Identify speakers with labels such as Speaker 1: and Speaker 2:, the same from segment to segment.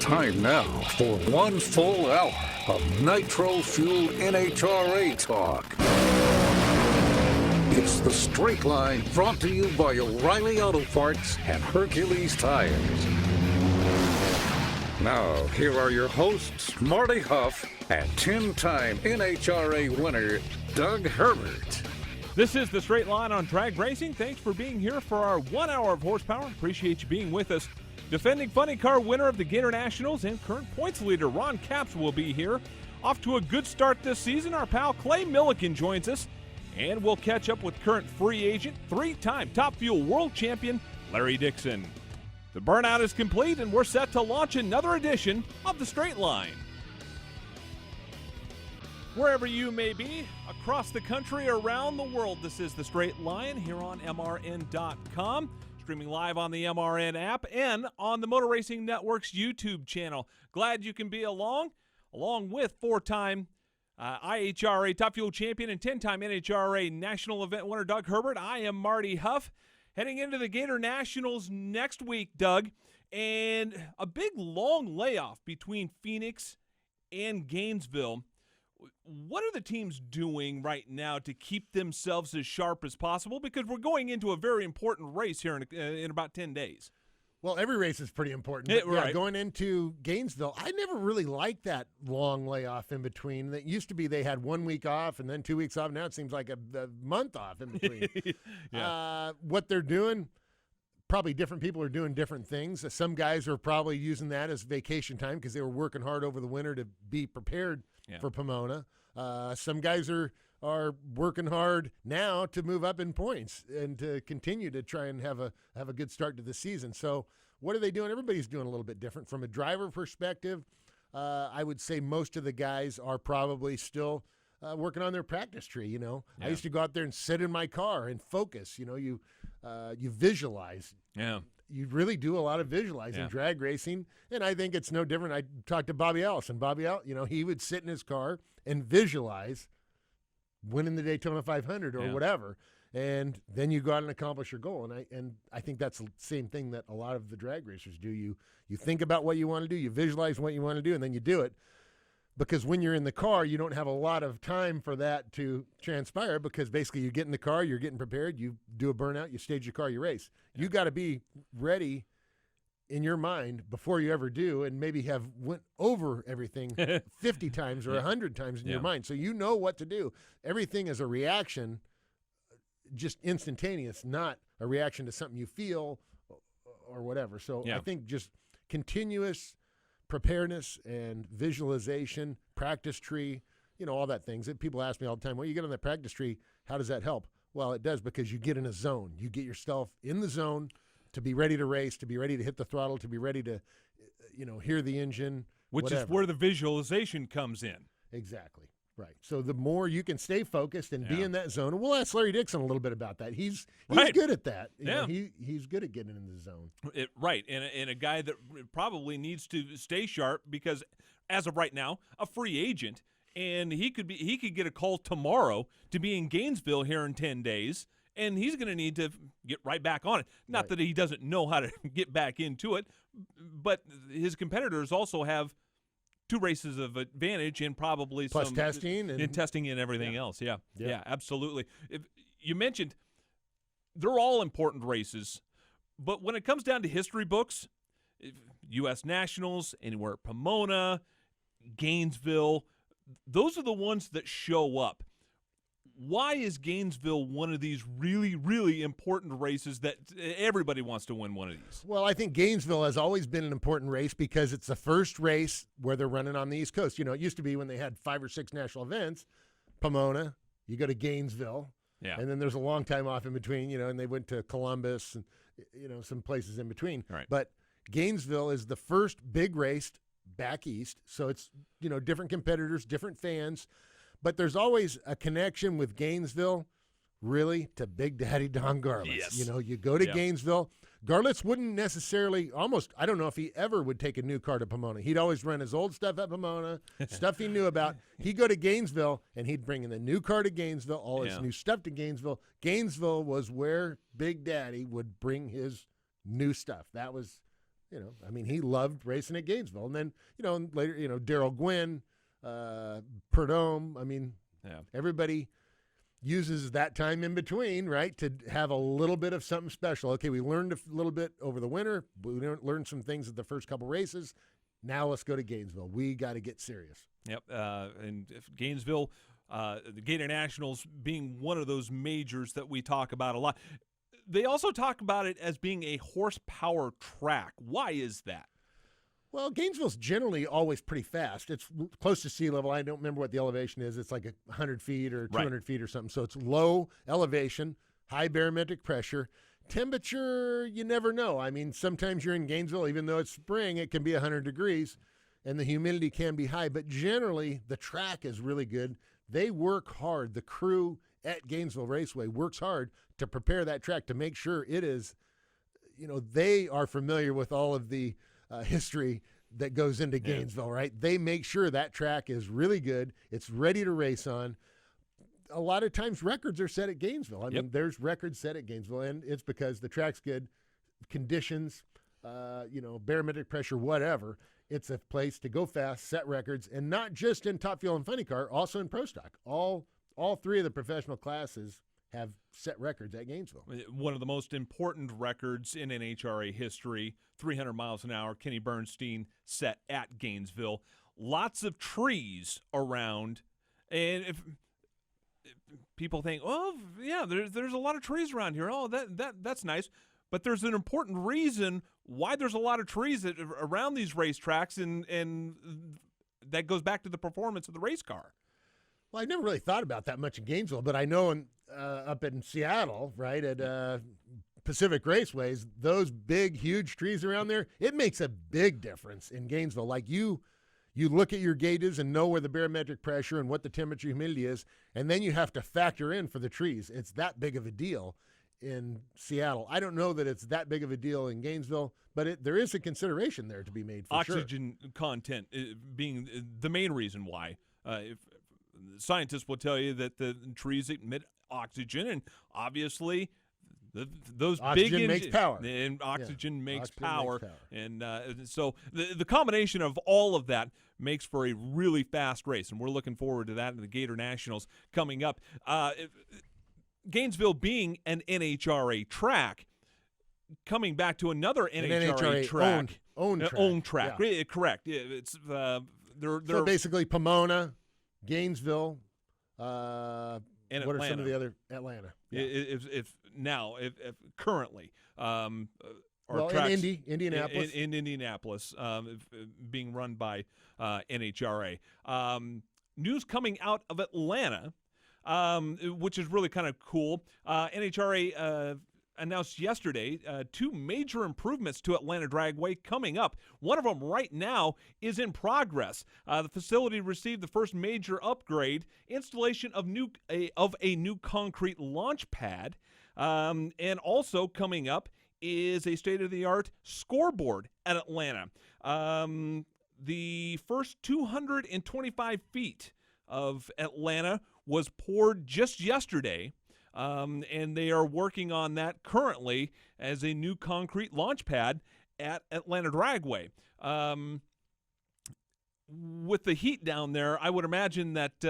Speaker 1: Time now for one full hour of nitro-fueled NHRA talk. It's the Straight Line, brought to you by O'Reilly Auto Parts and Hercules Tires. Now, here are your hosts, Marty Huff and 10-time NHRA winner, Doug Herbert.
Speaker 2: This is the Straight Line on drag racing. Thanks for being here for our 1 hour of horsepower. Appreciate you being with us. Defending Funny Car winner of the Gator Nationals and current points leader Ron Capps will be here. Off to a good start this season, our pal Clay Millican joins us. And we'll catch up with current free agent, three-time Top Fuel world champion, Larry Dixon. The burnout is complete, and we're set to launch another edition of the Straight Line. Wherever you may be, across the country, around the world, this is the Straight Line here on MRN.com. Streaming live on the MRN app and on the Motor Racing Network's YouTube channel. Glad you can be along with four-time IHRA Top Fuel champion and 10-time NHRA National Event winner Doug Herbert. I am Marty Huff. Heading into the Gator Nationals next week, Doug, and a big long layoff between Phoenix and Gainesville. What are the teams doing right now to keep themselves as sharp as possible? Because we're going into a very important race here in about 10 days.
Speaker 3: Well, every race is pretty important.
Speaker 2: Right.
Speaker 3: Going into Gainesville, I never really liked that long layoff in between. It used to be they had 1 week off and then 2 weeks off. Now it seems like a month off in between.
Speaker 2: Yeah.
Speaker 3: What they're doing, probably different people are doing different things. Some guys are probably using that as vacation time because they were working hard over the winter to be prepared for Pomona. Some guys are working hard now to move up in points and to continue to try and have a good start to the season. So what are they doing? Everybody's doing a little bit different. From a driver perspective, I would say most of the guys are probably still working on their practice tree. Yeah. I used to go out there and sit in my car and focus. You visualize.
Speaker 2: Yeah.
Speaker 3: You really do a lot of visualizing drag racing, and I think it's no different. I talked to Bobby Allison. Bobby, he would sit in his car and visualize winning the Daytona 500 or whatever, and then you go out and accomplish your goal. And I think that's the same thing that a lot of the drag racers do. You think about what you want to do, you visualize what you want to do, and then you do it. Because when you're in the car, you don't have a lot of time for that to transpire because basically you get in the car, you're getting prepared, you do a burnout, you stage your car, you race. You got to be ready in your mind before you ever do and maybe have went over everything 50 times or 100 times in your mind. So you know what to do. Everything is a reaction, just instantaneous, not a reaction to something you feel or whatever. So I think just continuous preparedness and visualization, practice tree, all that things. People ask me all the time, well, you get on that practice tree, how does that help? Well, it does because you get in a zone. You get yourself in the zone to be ready to race, to be ready to hit the throttle, to be ready to, hear the engine.
Speaker 2: Which is where the visualization comes in.
Speaker 3: Exactly. Right. So the more you can stay focused and be in that zone, and we'll ask Larry Dixon a little bit about that. He's good at that. He's good at getting in the zone.
Speaker 2: Right. And a guy that probably needs to stay sharp because as of right now, a free agent, and he could get a call tomorrow to be in Gainesville here in 10 days, and he's going to need to get right back on it. Not that he doesn't know how to get back into it, but his competitors also have 2 races of advantage and probably
Speaker 3: plus
Speaker 2: some
Speaker 3: testing
Speaker 2: and everything else. Yeah, absolutely. You mentioned they're all important races, but when it comes down to history books, U.S. Nationals, anywhere at Pomona, Gainesville, those are the ones that show up. Why is Gainesville one of these really, really important races that everybody wants to win one of these?
Speaker 3: Well, I think Gainesville has always been an important race because it's the first race where they're running on the East Coast. It used to be when they had 5 or 6 national events, Pomona, you go to Gainesville, and then there's a long time off in between, and they went to Columbus and, some places in between.
Speaker 2: Right.
Speaker 3: But Gainesville is the first big race back east, so it's, different competitors, different fans. But there's always a connection with Gainesville, really, to Big Daddy Don Garlits.
Speaker 2: Yes.
Speaker 3: You go to Gainesville. Garlits wouldn't necessarily I don't know if he ever would take a new car to Pomona. He'd always run his old stuff at Pomona, stuff he knew about. He'd go to Gainesville, and he'd bring in the new car to Gainesville, all his new stuff to Gainesville. Gainesville was where Big Daddy would bring his new stuff. That was I mean, he loved racing at Gainesville. And then, later, Darrell Gwynn, Perdome. I mean, everybody uses that time in between, right, to have a little bit of something special. Okay, we learned a little bit over the winter. We learned some things at the first couple races. Now let's go to Gainesville. We got to get serious.
Speaker 2: Yep, and if Gainesville, the Gator Nationals being one of those majors that we talk about a lot. They also talk about it as being a horsepower track. Why is that?
Speaker 3: Well, Gainesville's generally always pretty fast. It's close to sea level. I don't remember what the elevation is. It's like 100 feet or 200 feet or something. So it's low elevation, high barometric pressure. Temperature, you never know. I mean, sometimes you're in Gainesville, even though it's spring, it can be 100 degrees, and the humidity can be high. But generally, the track is really good. They work hard. The crew at Gainesville Raceway works hard to prepare that track to make sure it is, they are familiar with all of the history that goes into Gainesville, right? They make sure that track is really good. It's ready to race on. A lot of times records are set at Gainesville. I mean, there's records set at Gainesville, and it's because the track's good, conditions, barometric pressure, whatever. It's a place to go fast, set records, and not just in Top Fuel and Funny Car, also in Pro Stock. All three of the professional classes have set records at Gainesville.
Speaker 2: One of the most important records in NHRA history, 300 miles an hour, Kenny Bernstein set at Gainesville. Lots of trees around, and if people think, oh, yeah, there's a lot of trees around here. Oh, that's nice. But there's an important reason why there's a lot of trees around these racetracks, and that goes back to the performance of the race car.
Speaker 3: Well, I've never really thought about that much in Gainesville, but I know up in Seattle, right, at Pacific Raceways, those big, huge trees around there, it makes a big difference in Gainesville. Like you look at your gauges and know where the barometric pressure and what the temperature humidity is, and then you have to factor in for the trees. It's that big of a deal in Seattle. I don't know that it's that big of a deal in Gainesville, but there is a consideration there to be made for
Speaker 2: Oxygen content being the main reason why. If scientists will tell you that the trees emit oxygen, and obviously those
Speaker 3: oxygen
Speaker 2: big
Speaker 3: makes power,
Speaker 2: and oxygen makes power. And so the combination of all of that makes for a really fast race, and we're looking forward to that in the Gator Nationals coming up. Gainesville being an NHRA track, coming back to another NHRA track, own track.
Speaker 3: Yeah.
Speaker 2: Correct. It's they're
Speaker 3: so basically Pomona, Gainesville,
Speaker 2: and
Speaker 3: what
Speaker 2: Atlanta.
Speaker 3: are some of the other Atlanta? Yeah.
Speaker 2: If currently,
Speaker 3: tracks, in Indianapolis,
Speaker 2: in Indianapolis, being run by NHRA. News coming out of Atlanta, which is really kind of cool. NHRA announced yesterday 2 major improvements to Atlanta Dragway coming up. One of them right now is in progress. The facility received the first major upgrade, installation of a new concrete launch pad, and also coming up is a state-of-the-art scoreboard at Atlanta. The first 225 feet of Atlanta was poured just yesterday, and they are working on that currently as a new concrete launch pad at Atlanta Dragway. With the heat down there, I would imagine that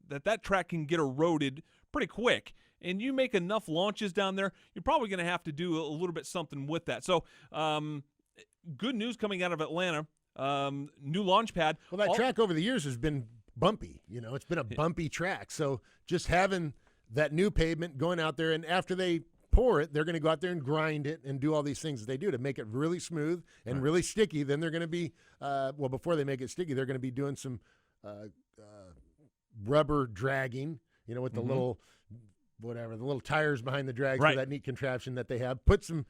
Speaker 2: that track can get eroded pretty quick. And you make enough launches down there, you're probably going to have to do a little bit something with that. So good news coming out of Atlanta. New launch pad.
Speaker 3: Well, that track over the years has been bumpy. It's been a bumpy track. So just having that new pavement going out there, and after they pour it, they're going to go out there and grind it and do all these things that they do to make it really smooth and really sticky. Then they're going to be, before they make it sticky, they're going to be doing some rubber dragging, with the little, the little tires behind the drag for that neat contraption that they have. Put some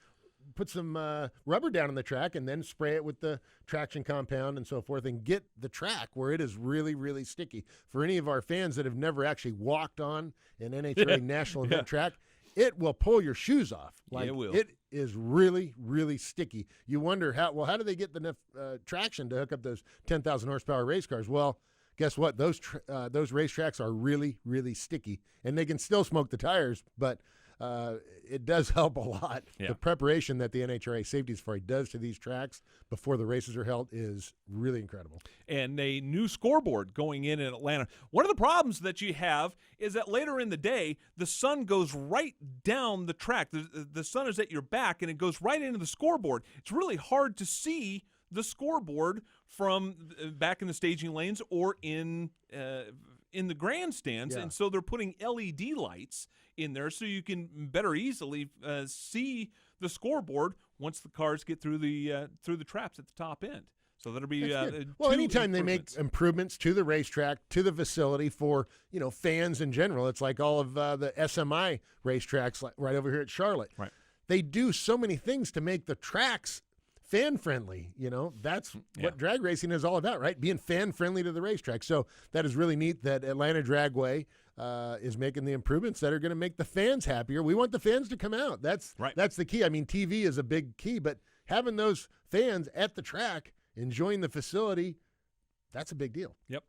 Speaker 3: rubber down on the track and then spray it with the traction compound and so forth and get the track where it is really, really sticky. For any of our fans that have never actually walked on an NHRA national event track, it will pull your shoes off.
Speaker 2: It will.
Speaker 3: It is really, really sticky. You wonder how do they get enough traction to hook up those 10,000 horsepower race cars? Well, guess what? Those racetracks are really, really sticky, and they can still smoke the tires, but it does help a lot.
Speaker 2: Yeah.
Speaker 3: The preparation that the NHRA Safety Safari does to these tracks before the races are held is really incredible.
Speaker 2: And a new scoreboard going in Atlanta. One of the problems that you have is that later in the day, the sun goes right down the track. The sun is at your back, and it goes right into the scoreboard. It's really hard to see the scoreboard from back in the staging lanes or in the grandstands, and so they're putting LED lights in there so you can better easily see the scoreboard once the cars get through the traps at the top end. So that'll be
Speaker 3: well. Anytime they make improvements to the racetrack, to the facility for fans in general, it's like all of the SMI racetracks right over here at Charlotte.
Speaker 2: Right.
Speaker 3: They do so many things to make the tracks fan friendly. That's what drag racing is all about, right? Being fan friendly to the racetrack. So that is really neat that Atlanta Dragway is making the improvements that are going to make the fans happier. We want the fans to come out. That's the key. I mean, TV is a big key, but having those fans at the track enjoying the facility, that's a big deal.
Speaker 2: Yep.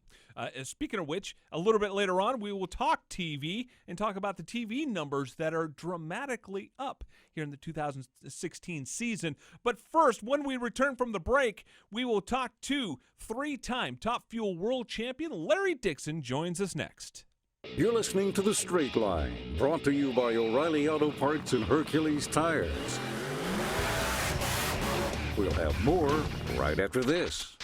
Speaker 2: Speaking of which, a little bit later on, we will talk TV and talk about the TV numbers that are dramatically up here in the 2016 season. But first, when we return from the break, we will talk to three-time Top Fuel World Champion Larry Dixon joins us next.
Speaker 1: You're listening to The Straight Line, brought to you by O'Reilly Auto Parts and Hercules Tires. We'll have more right after this.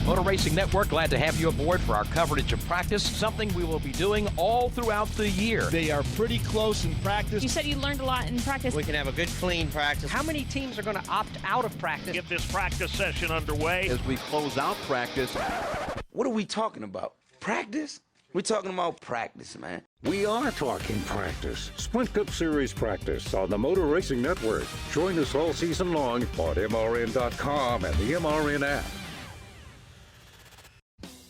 Speaker 4: Motor Racing Network, glad to have you aboard for our coverage of practice, something we will be doing all throughout the year.
Speaker 5: They are pretty close in practice.
Speaker 6: You said you learned a lot in practice.
Speaker 7: We can have a good, clean practice.
Speaker 4: How many teams are going to opt out of practice?
Speaker 5: Get this practice session underway.
Speaker 8: As we close out practice.
Speaker 7: What are we talking about? Practice? We're talking about practice, man.
Speaker 1: We are talking practice. Sprint Cup Series practice on the Motor Racing Network. Join us all season long on MRN.com and the MRN app.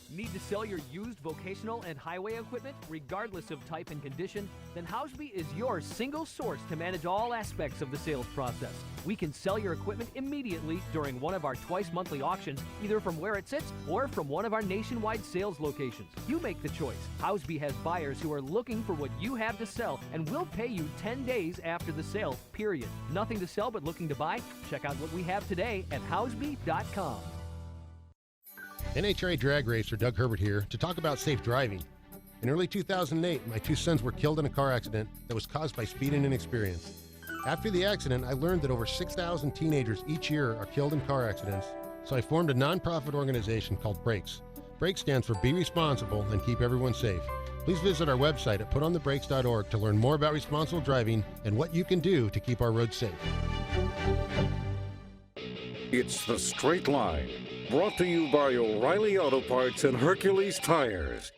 Speaker 9: Need to sell your used vocational and highway equipment, regardless of type and condition? Then Housby is your single source to manage all aspects of the sales process. We can sell your equipment immediately during one of our twice-monthly auctions, either from where it sits or from one of our nationwide sales locations. You make the choice. Housby has buyers who are looking for what you have to sell and will pay you 10 days after the sale, period. Nothing to sell but looking to buy? Check out what we have today at Housby.com.
Speaker 3: NHRA drag racer Doug Herbert here to talk about safe driving. In early 2008, my two sons were killed in a car accident that was caused by speed and inexperience. After the accident, I learned that over 6,000 teenagers each year are killed in car accidents, so I formed a nonprofit organization called Brakes. Brakes stands for Be Responsible and Keep Everyone Safe. Please visit our website at putonthebrakes.org to learn more about responsible driving and what you can do to keep our roads safe.
Speaker 1: It's The Straight Line, brought to you by O'Reilly Auto Parts and Hercules Tires.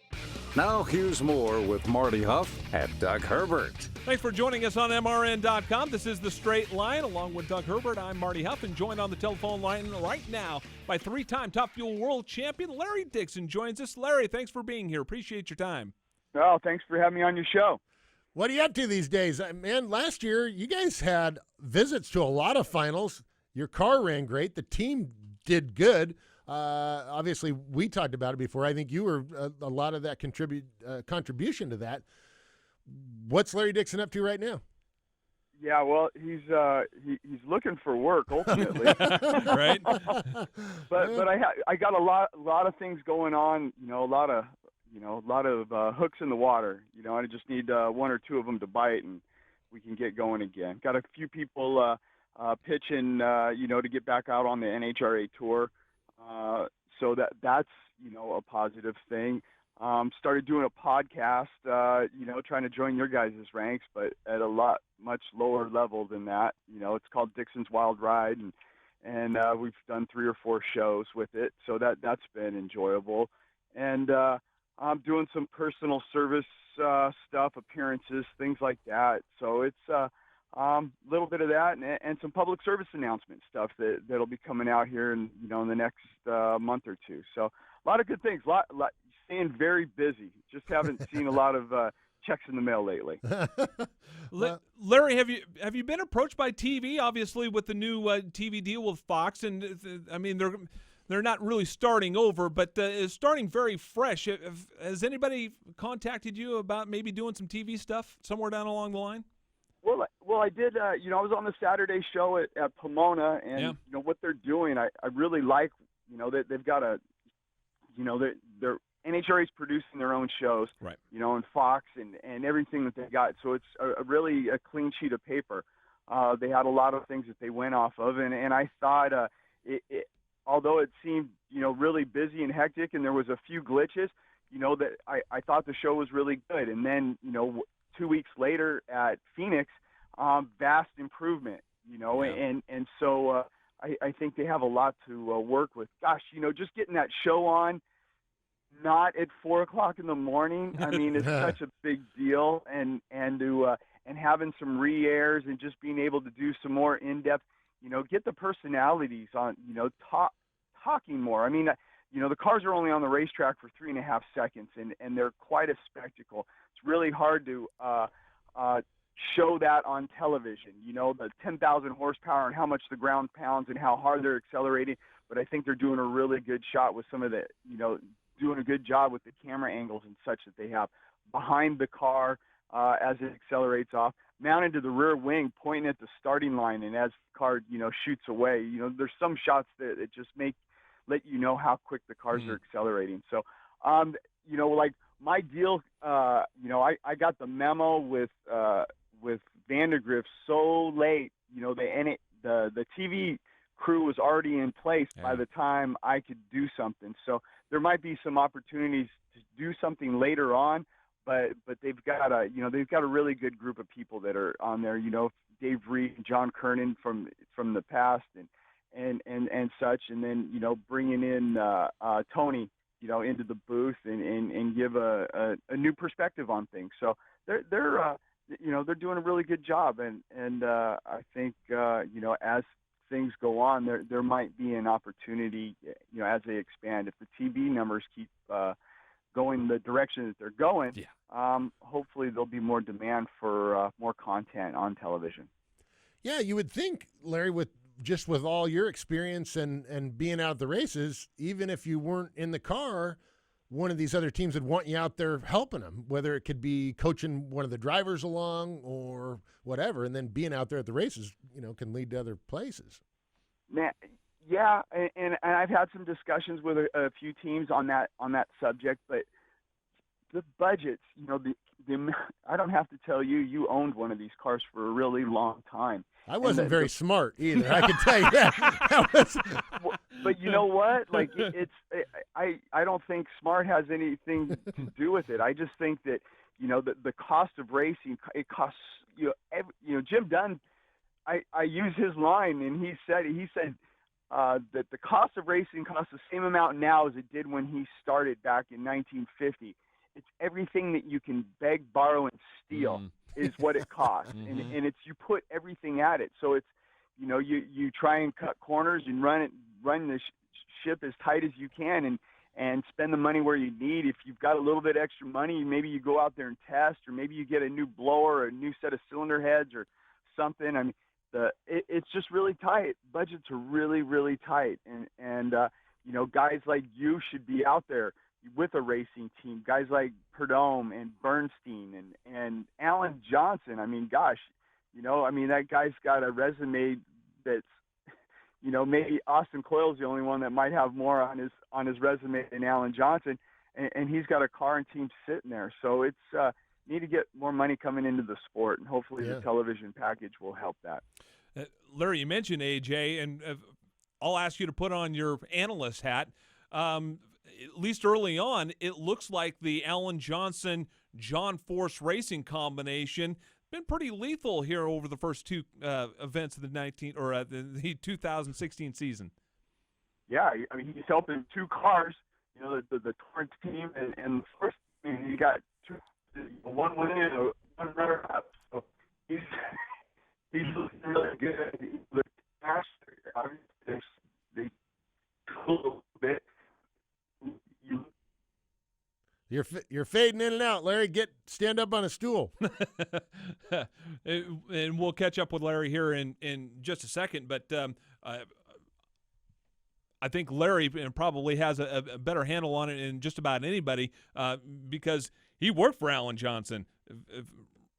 Speaker 1: Now here's more with Marty Huff and Doug Herbert.
Speaker 2: Thanks for joining us on MRN.com. This is The Straight Line. Along with Doug Herbert, I'm Marty Huff, and joined on the telephone line right now by three-time Top Fuel World Champion Larry Dixon joins us. Larry, thanks for being here. Appreciate your time.
Speaker 10: Oh, thanks for having me on your show.
Speaker 3: What are you up to these days? Man, last year you guys had visits to a lot of finals. Your car ran great. The team did good. Obviously, we talked about it before. I think you were a lot of that contribution to that. What's Larry Dixon up to right now?
Speaker 10: Yeah, well, he's looking for work ultimately,
Speaker 2: right?
Speaker 10: But I got a lot of things going on. A lot of hooks in the water. I just need one or two of them to bite, and we can get going again. Got a few people pitching, to get back out on the NHRA tour. So that's, a positive thing. Started doing a podcast, trying to join your guys' ranks, but at a much lower level than that. It's called Dixon's Wild Ride, and we've done 3 or 4 shows with it. So that's been enjoyable. And I'm doing some personal service stuff, appearances, things like that. So it's a little bit of that and some public service announcement stuff that'll be coming out here in the next month or two. So a lot of good things. Staying very busy. Just haven't seen a lot of checks in the mail lately.
Speaker 2: Larry, have you been approached by TV? Obviously, with the new TV deal with Fox, and I mean they're not really starting over, but is starting very fresh. Has anybody contacted you about maybe doing some TV stuff somewhere down along the line?
Speaker 10: Well, I did. I was on the Saturday show at Pomona, and what they're doing, I really like. That they've got they're NHRA's producing their own shows,
Speaker 2: right?
Speaker 10: And Fox and everything that they got. So it's really a clean sheet of paper. They had a lot of things that they went off of, and I thought although it seemed really busy and hectic, and there was a few glitches, that I thought the show was really good. And then 2 weeks later at Phoenix, vast improvement, and so I think they have a lot to work with. Gosh, just getting that show on, not at 4 o'clock in the morning. I mean, it's such a big deal, and having some re-airs and just being able to do some more in-depth, get the personalities on, talking more. I mean, the cars are only on the racetrack for 3.5 seconds, and they're quite a spectacle. It's really hard to show that on television, the 10,000 horsepower and how much the ground pounds and how hard they're accelerating. But I think they're doing a really good shot with some of the, doing a good job with the camera angles and such that they have behind the car as it accelerates off, mounted to the rear wing, pointing at the starting line. And as the car, shoots away, there's some shots that just let you know how quick the cars are accelerating. So, like my deal, I got the memo with Vandergrift so late, the TV crew was already in place by the time I could do something. So there might be some opportunities to do something later on, but they've got a really good group of people that are on there. Dave Reed, John Kernan from the past, and such, and then bringing in Tony, into the booth and give a new perspective on things. So they're doing a really good job, and I think as things go on, there might be an opportunity, as they expand. If the TV numbers keep going the direction that they're going, hopefully there'll be more demand for more content on television.
Speaker 3: Yeah, you would think, Larry, with all your experience and being out at the races, even if you weren't in the car, one of these other teams would want you out there helping them, whether it could be coaching one of the drivers along or whatever, and then being out there at the races, can lead to other places.
Speaker 10: Man, yeah, and I've had some discussions with a few teams on that subject, but the budgets, I don't have to tell you, you owned one of these cars for a really long time.
Speaker 3: I wasn't very smart either. I can tell you that.
Speaker 10: But you know what? Like I don't think smart has anything to do with it. I just think that the cost of racing, it costs Jim Dunn. I use his line, and he said that the cost of racing costs the same amount now as it did when he started back in 1950. It's everything that you can beg, borrow, and steal is what it costs, and it's you put everything at it. So it's you try and cut corners and run the ship as tight as you can, and spend the money where you need. If you've got a little bit extra money, maybe you go out there and test, or maybe you get a new blower, or a new set of cylinder heads, or something. I mean, it's just really tight. Budgets are really, really tight, and guys like you should be out there with a racing team. Guys like Perdome and Bernstein and Alan Johnson. I mean, gosh, that guy's got a resume that's, maybe Austin Coyle's the only one that might have more on his resume than Alan Johnson, and he's got a car and team sitting there. So it's need to get more money coming into the sport, and hopefully the television package will help that.
Speaker 2: Larry, you mentioned AJ, and I'll ask you to put on your analyst hat. At least early on, it looks like the Alan Johnson John Force Racing combination been pretty lethal here over the first two events of the 2016 season.
Speaker 10: Yeah, I mean, he's helping two cars, the Torrance team and the first. I mean, he got one win and one runner up. So he's looking really good. The obviously they a little bit.
Speaker 3: You're fading in and out, Larry. Stand up on a stool.
Speaker 2: And we'll catch up with Larry here in just a second. But I think Larry probably has a better handle on it than just about anybody because he worked for Alan Johnson.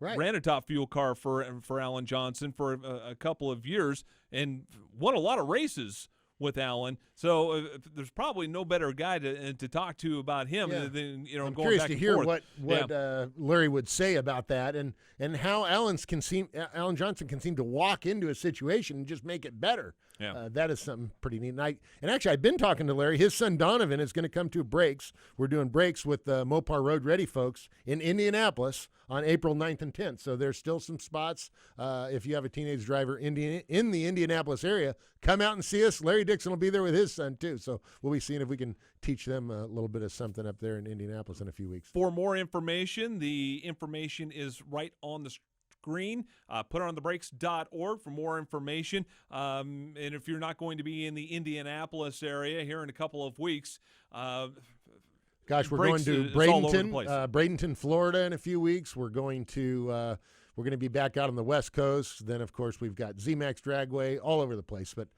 Speaker 2: ran a top fuel car for Alan Johnson for a couple of years and won a lot of races with Alan. So there's probably no better guy to talk to about him than
Speaker 3: I'm
Speaker 2: going
Speaker 3: curious
Speaker 2: back
Speaker 3: to
Speaker 2: and
Speaker 3: hear
Speaker 2: forth.
Speaker 3: what Larry would say about that, and how Alan Johnson can seem to walk into a situation and just make it better.
Speaker 2: Yeah.
Speaker 3: That is something pretty neat. And actually, I've been talking to Larry. His son Donovan is going to come to breaks. We're doing breaks with the Mopar Road Ready folks in Indianapolis on April 9th and 10th. So there's still some spots. If you have a teenage driver in the Indianapolis area, come out and see us. Larry Dixon will be there with his son too. So we'll be seeing if we can teach them a little bit of something up there in Indianapolis in a few weeks.
Speaker 2: For more information, the information is right on the screen. Put it on thebrakes.org for more information. And if you're not going to be in the Indianapolis area here in a couple of weeks,
Speaker 3: gosh, we're going to Bradenton, Florida in a few weeks. We're going to be back out on the West Coast. Then, of course, we've got ZMAX Dragway all over the place. But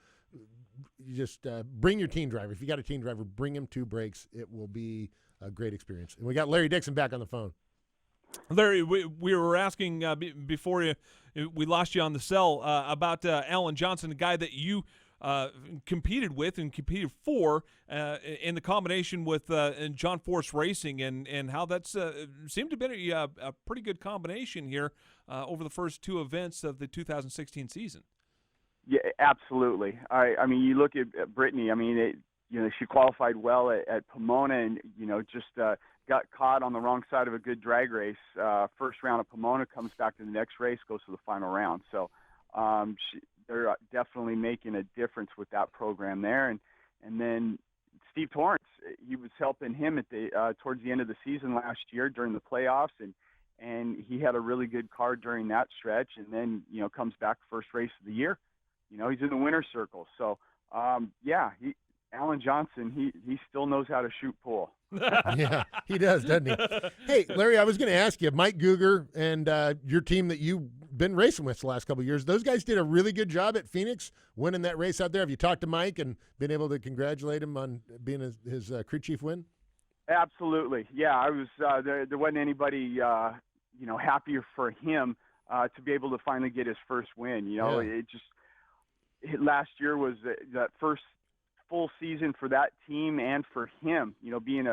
Speaker 3: you just bring your teen driver. If you got a teen driver, bring him to breaks. It will be a great experience. And we got Larry Dixon back on the phone.
Speaker 2: Larry, we were asking before we lost you on the cell about Alan Johnson, a guy that you competed with and competed for in the combination with John Force Racing, and how that's seemed to be a pretty good combination here over the first two events of the 2016 season.
Speaker 10: Yeah, absolutely. I mean, you look at Brittany. I mean, she qualified well at Pomona, and just got caught on the wrong side of a good drag race. First round of Pomona, comes back to the next race, goes to the final round. So they're definitely making a difference with that program there. And then Steve Torrance, he was helping him at the towards the end of the season last year during the playoffs, and he had a really good car during that stretch. And then comes back first race of the year. He's in the winner's circle. So Alan Johnson, he still knows how to shoot pool.
Speaker 3: Yeah, he does, doesn't he? Hey, Larry, I was going to ask you, Mike Guger and your team that you've been racing with the last couple of years, those guys did a really good job at Phoenix winning that race out there. Have you talked to Mike and been able to congratulate him on being his crew chief win?
Speaker 10: Absolutely. Yeah, I was. There wasn't anybody, happier for him to be able to finally get his first win. Last year was that first full season for that team and for him, being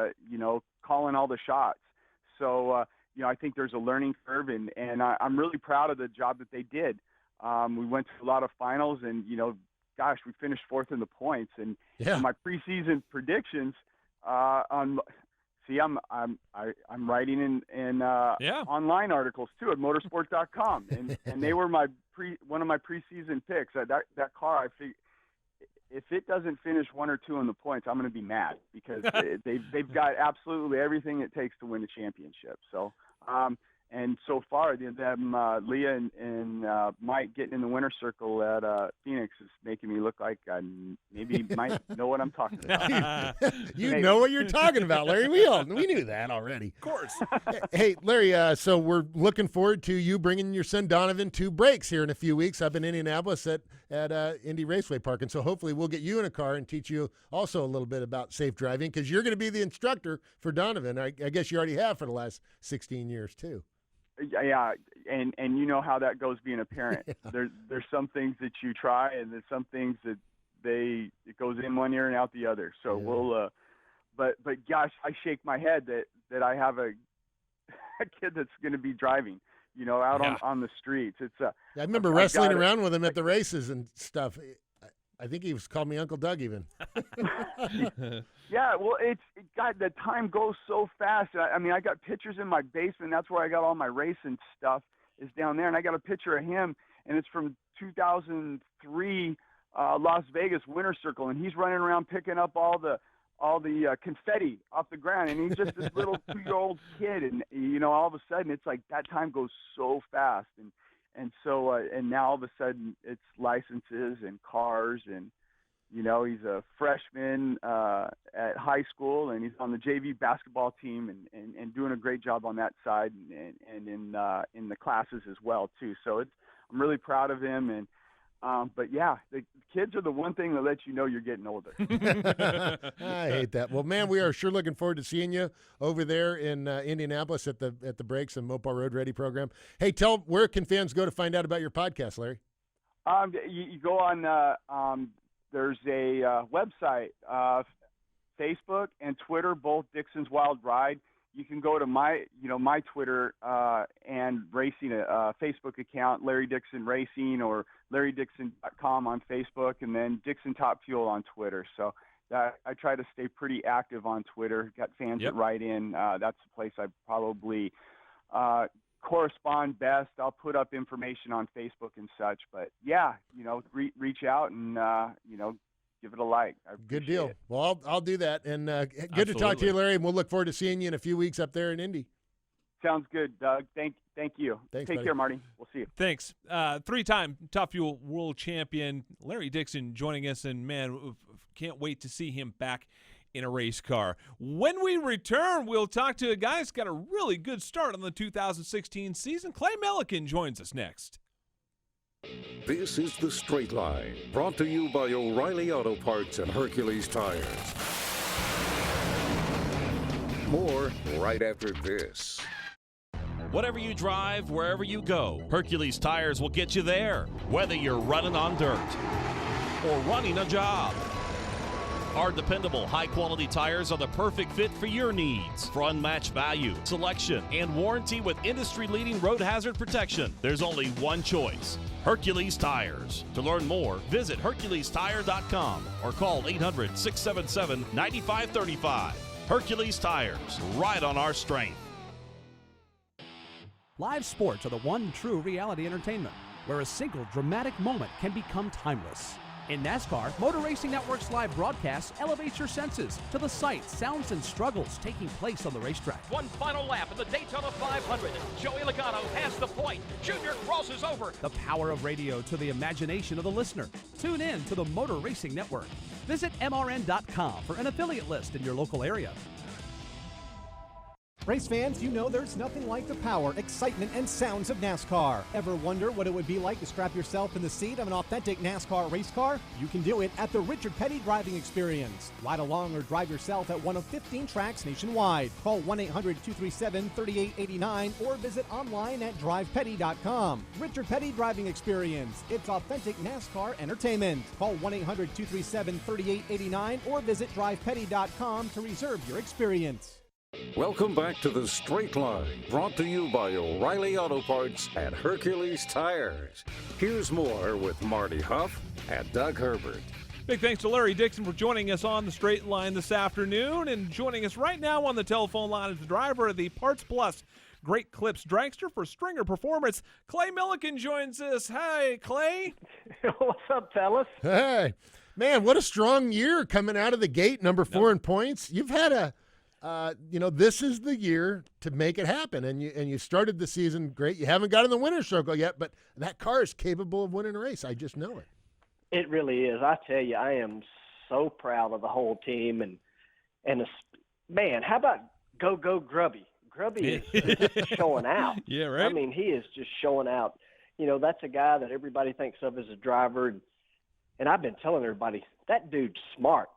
Speaker 10: calling all the shots. So, I think there's a learning curve, and I'm really proud of the job that they did. We went to a lot of finals, and, we finished fourth in the points. And my preseason predictions I'm writing in online articles too at motorsport.com, and they were one of my preseason picks. That car, I think, if it doesn't finish 1 or 2 in the points, I'm going to be mad, because they've got absolutely everything it takes to win a championship. So, and so far, them Leah and Mike getting in the winner's circle at Phoenix is making me look like I maybe might know what I'm talking about.
Speaker 3: You know what you're talking about, Larry. We knew that already.
Speaker 2: Of course.
Speaker 3: Hey, Larry, so we're looking forward to you bringing your son Donovan to breaks here in a few weeks up in Indianapolis at Indy Raceway Park. And so hopefully we'll get you in a car and teach you also a little bit about safe driving, because you're going to be the instructor for Donovan. I guess you already have for the last 16 years too.
Speaker 10: Yeah, and you know how that goes being a parent. Yeah. There's some things that you try, and there's some things that it goes in one ear and out the other. So we'll but gosh, I shake my head that I have a kid that's going to be driving, out on the streets. It's I
Speaker 3: remember wrestling around with him at the races and stuff. I think he was called me Uncle Doug even.
Speaker 10: Yeah, well, the time goes so fast. I mean, I got pictures in my basement. That's where I got all my racing stuff, is down there. And I got a picture of him, and it's from 2003 Las Vegas Winter Circle, and he's running around picking up all the confetti off the ground, and he's just this little 2-year-old kid, and all of a sudden it's like that time goes so fast, and so and now all of a sudden it's licenses and cars, and he's a freshman at high school, and he's on the JV basketball team, and doing a great job on that side, and in the classes as well too. So I'm really proud of him, and But yeah, the kids are the one thing that lets you know you're getting older.
Speaker 3: I hate that. Well, man, we are sure looking forward to seeing you over there in Indianapolis at the Breaks and Mopar Road Ready program. Hey, where can fans go to find out about your podcast, Larry?
Speaker 10: You go on. There's a website, Facebook and Twitter, both Dixon's Wild Ride. You can go to my Twitter and racing Facebook account, Larry Dixon Racing, or LarryDixon.com on Facebook, and then Dixon Top Fuel on Twitter. So I try to stay pretty active on Twitter. Got fans that write in. That's the place I probably correspond best. I'll put up information on Facebook and such. But yeah, reach out and give it a like.
Speaker 3: Good deal.
Speaker 10: It.
Speaker 3: Well, I'll do that. And good
Speaker 2: Absolutely.
Speaker 3: to talk to you, Larry. And we'll look forward to seeing you in a few weeks up there in Indy.
Speaker 10: Sounds good, Doug. Thank you.
Speaker 3: Thanks,
Speaker 10: Take
Speaker 3: buddy.
Speaker 10: care, Marty. We'll see you.
Speaker 2: Thanks. Three-time Top Fuel World Champion Larry Dixon joining us, and man, can't wait to see him back in a race car. When we return, we'll talk to a guy who's got a really good start on the 2016 season. Clay Millican joins us next.
Speaker 1: This is The Straight Line, brought to you by O'Reilly Auto Parts and Hercules Tires. More right after this.
Speaker 5: Whatever you drive, wherever you go, Hercules Tires will get you there. Whether you're running on dirt or running a job, our dependable, high-quality tires are the perfect fit for your needs. For unmatched value, selection, and warranty with industry-leading road hazard protection, there's only one choice: Hercules Tires. To learn more, visit HerculesTire.com or call 800-677-9535. Hercules Tires, ride on our strength.
Speaker 6: Live sports are the one true reality entertainment, where a single dramatic moment can become timeless. In NASCAR, Motor Racing Network's live broadcasts elevates your senses to the sights, sounds, and struggles taking place on the racetrack.
Speaker 4: One final lap in the Daytona 500. Joey Logano has the point. Junior crosses over.
Speaker 6: The power of radio to the imagination of the listener. Tune in to the Motor Racing Network. Visit MRN.com for an affiliate list in your local area.
Speaker 8: Race fans, you know there's nothing like the power, excitement, and sounds of NASCAR. Ever wonder what it would be like to strap yourself in the seat of an authentic NASCAR race car? You can do it at the Richard Petty Driving Experience. Ride along or drive yourself at one of 15 tracks nationwide. Call 1-800-237-3889 or visit online at drivepetty.com. Richard Petty Driving Experience. It's authentic NASCAR entertainment. Call 1-800-237-3889 or visit drivepetty.com to reserve your experience.
Speaker 1: Welcome back to The Straight Line, brought to you by O'Reilly Auto Parts and Hercules Tires. Here's more with Marty Huff and Doug Herbert.
Speaker 2: Big thanks to Larry Dixon for joining us on The Straight Line this afternoon, and joining us right now on the telephone line is the driver of the Parts Plus Great Clips dragster for Stringer Performance. Clay Millican joins us. Hi, Clay.
Speaker 11: What's up, fellas?
Speaker 3: Hey, man, what a strong year coming out of the gate, number 4 in points. You've had a this is the year to make it happen, and you started the season great. You haven't got in the winner's circle yet, but that car is capable of winning a race. I just know it.
Speaker 11: It really is. I tell you, I am so proud of the whole team, and man, how about go Grubby? Grubby is showing out.
Speaker 2: Yeah, right.
Speaker 11: I mean, he is just showing out. That's a guy that everybody thinks of as a driver, and I've been telling everybody that dude's smart.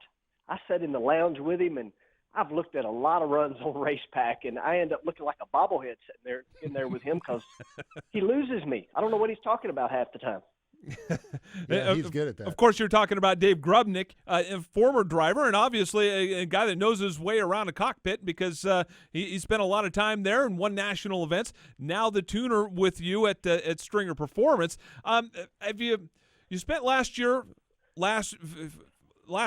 Speaker 11: I sat in the lounge with him, and I've looked at a lot of runs on RacePack, and I end up looking like a bobblehead sitting in there with him because he loses me. I don't know what he's talking about half the time.
Speaker 3: Yeah, he's good at that.
Speaker 2: Of course, you're talking about Dave Grubnick, a former driver, and obviously a guy that knows his way around a cockpit because he spent a lot of time there and won national events. Now the tuner with you at Stringer Performance. Have you spent last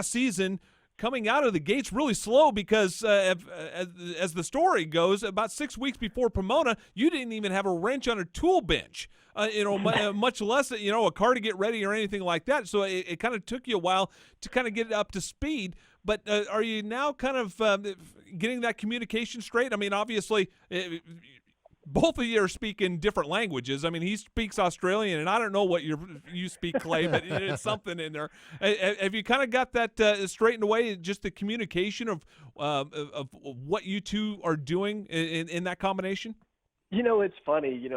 Speaker 2: season coming out of the gates really slow because, as the story goes, about 6 weeks before Pomona, you didn't even have a wrench on a tool bench, much less, a car to get ready or anything like that. So it kind of took you a while to kind of get it up to speed. But are you now kind of getting that communication straight? I mean, obviously, both of you are speaking different languages. I mean, he speaks Australian, and I don't know what you speak, Clay, but it's something in there. Have you kind of got that straightened away, just the communication of what you two are doing in that combination?
Speaker 11: It's funny,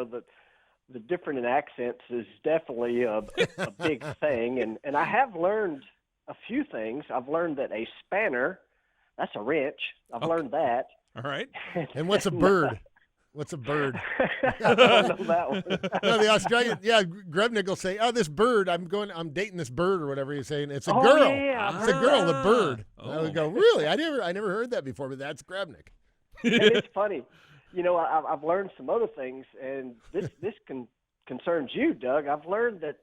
Speaker 11: the different in accents is definitely a big thing. And I have learned a few things. I've learned that a spanner, that's a wrench. I've learned that.
Speaker 2: All right.
Speaker 3: And what's a bird? What's a bird?
Speaker 11: I don't know that one.
Speaker 3: No, the Australian, Grubnick will say, "Oh, this bird, I'm dating this bird," or whatever he's saying. It's a
Speaker 11: Oh,
Speaker 3: girl.
Speaker 11: yeah,
Speaker 3: It's a girl, the bird.
Speaker 2: Oh.
Speaker 3: I would go, really? I never heard that before, but that's Grubnick.
Speaker 11: And it's funny. You know, I've learned some other things, and this concerns you, Doug. I've learned that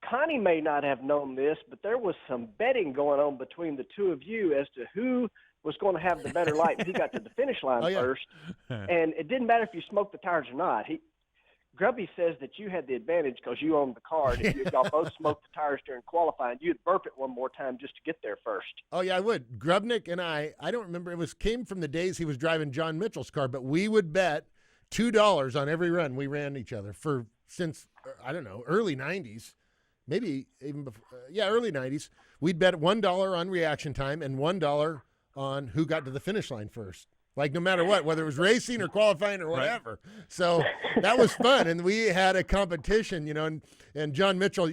Speaker 11: Connie may not have known this, but there was some betting going on between the two of you as to who was going to have the better light and who got to the finish line first. And it didn't matter if you smoked the tires or not. Grubby says that you had the advantage because you owned the car, and if y'all both smoked the tires during qualifying, you'd burp it one more time just to get there first.
Speaker 3: Oh, yeah, I would. Grubnick and I don't remember. Came from the days he was driving John Mitchell's car, but we would bet $2 on every run we ran each other since, I don't know, early 90s. Maybe even before, early 90s. We'd bet $1 on reaction time and $1 on who got to the finish line first. Like no matter what, whether it was racing or qualifying or whatever. Right. So that was fun. And we had a competition, you know, and John Mitchell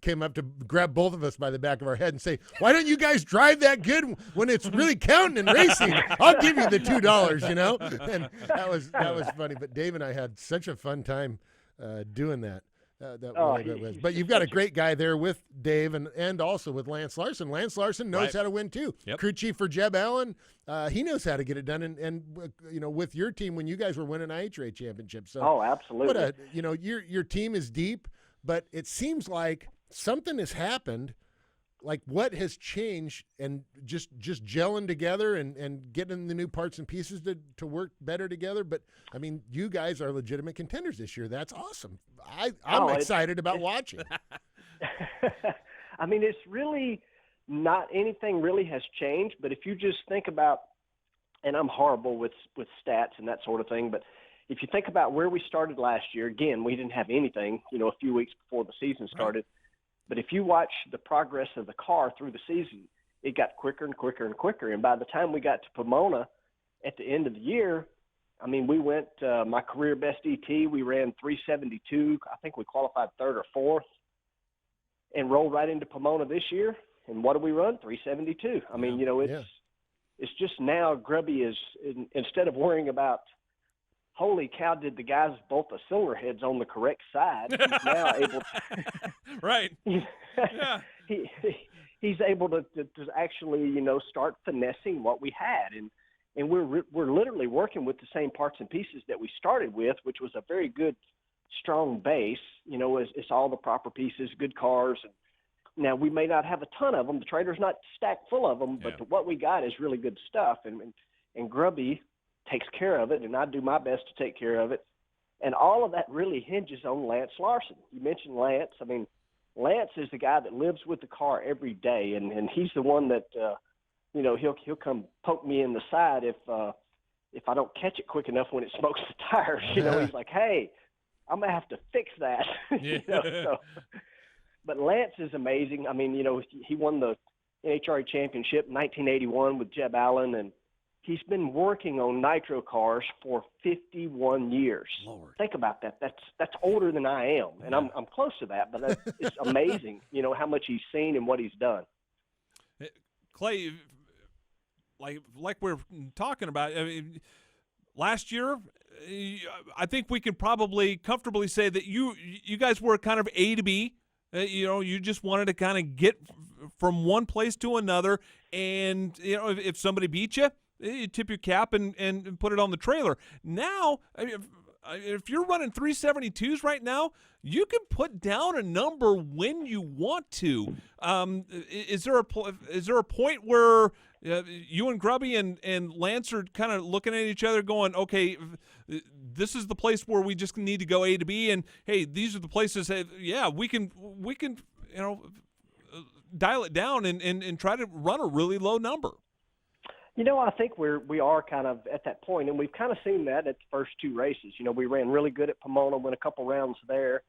Speaker 3: came up to grab both of us by the back of our head and say, "Why don't you guys drive that good when it's really counting in racing? I'll give you the $2, you know?" And that was funny. But Dave and I had such a fun time doing that. But you've got a great guy there with Dave and also with Lance Larson. Lance Larson knows how to win too.
Speaker 2: Yep.
Speaker 3: Crew chief for Jeb Allen, he knows how to get it done. And you know, with your team when you guys were winning IHRA championships. So
Speaker 11: absolutely.
Speaker 3: Your team is deep, but it seems like something has happened. Like what has changed and just gelling together and getting the new parts and pieces to work better together. But, I mean, you guys are legitimate contenders this year. That's awesome. I'm excited about watching.
Speaker 11: I mean, it's really not anything really has changed. But if you just think about, and I'm horrible with stats and that sort of thing, but if you think about where we started last year, again, we didn't have anything, you know, a few weeks before the season started. But if you watch the progress of the car through the season, it got quicker and quicker and quicker. And by the time we got to Pomona at the end of the year, I mean, we went my career best ET. We ran 372. I think we qualified third or fourth and rolled right into Pomona this year. And what do we run? 372. I mean, you know, it's just now Grubby is, instead of worrying about, holy cow, did the guys both the cylinder heads on the correct side, he's now able to –
Speaker 2: Right. Yeah.
Speaker 11: He's able to actually, you know, start finessing what we had. And we're literally working with the same parts and pieces that we started with, which was a very good, strong base. You know, it's all the proper pieces, good cars. And now, we may not have a ton of them. The trailer's not stacked full of them, but what we got is really good stuff. And Grubby takes care of it, and I do my best to take care of it. And all of that really hinges on Lance Larson. You mentioned Lance. I mean, Lance is the guy that lives with the car every day, and he's the one that, you know, he'll come poke me in the side if I don't catch it quick enough when it smokes the tires. You know, he's like, "Hey, I'm going to have to fix that." You know, so. But Lance is amazing. I mean, you know, he won the NHRA championship in 1981 with Jeb Allen, and he's been working on nitro cars for 51 years.
Speaker 2: Lord.
Speaker 11: Think about that. That's older than I am, and I'm close to that. But it's amazing, you know, how much he's seen and what he's done.
Speaker 2: Clay, like we're talking about, I mean, last year, I think we can probably comfortably say that you guys were kind of A to B. You know, you just wanted to kind of get from one place to another, and you know, if somebody beat you, you tip your cap and put it on the trailer. Now, I mean, if you're running 372s right now, you can put down a number when you want to. Is there a point where you and Grubby and Lance are kind of looking at each other going, okay, this is the place where we just need to go A to B, and hey, these are the places that, yeah, we can you know, dial it down and try to run a really low number?
Speaker 11: You know, I think we are kind of at that point, and we've kind of seen that at the first two races. You know, we ran really good at Pomona, went a couple rounds there.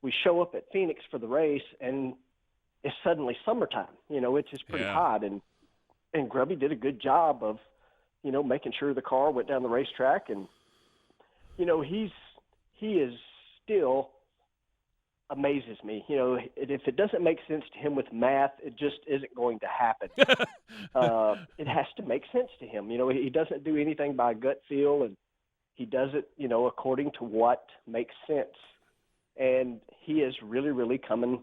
Speaker 11: We show up at Phoenix for the race, and it's suddenly summertime. You know, it's just pretty hot, and Grubby did a good job of, you know, making sure the car went down the racetrack, and you know, he is still amazes me. You know, if it doesn't make sense to him with math, it just isn't going to happen. It has to make sense to him. You know, he doesn't do anything by gut feel, and he does it, you know, according to what makes sense. And he is really, really coming.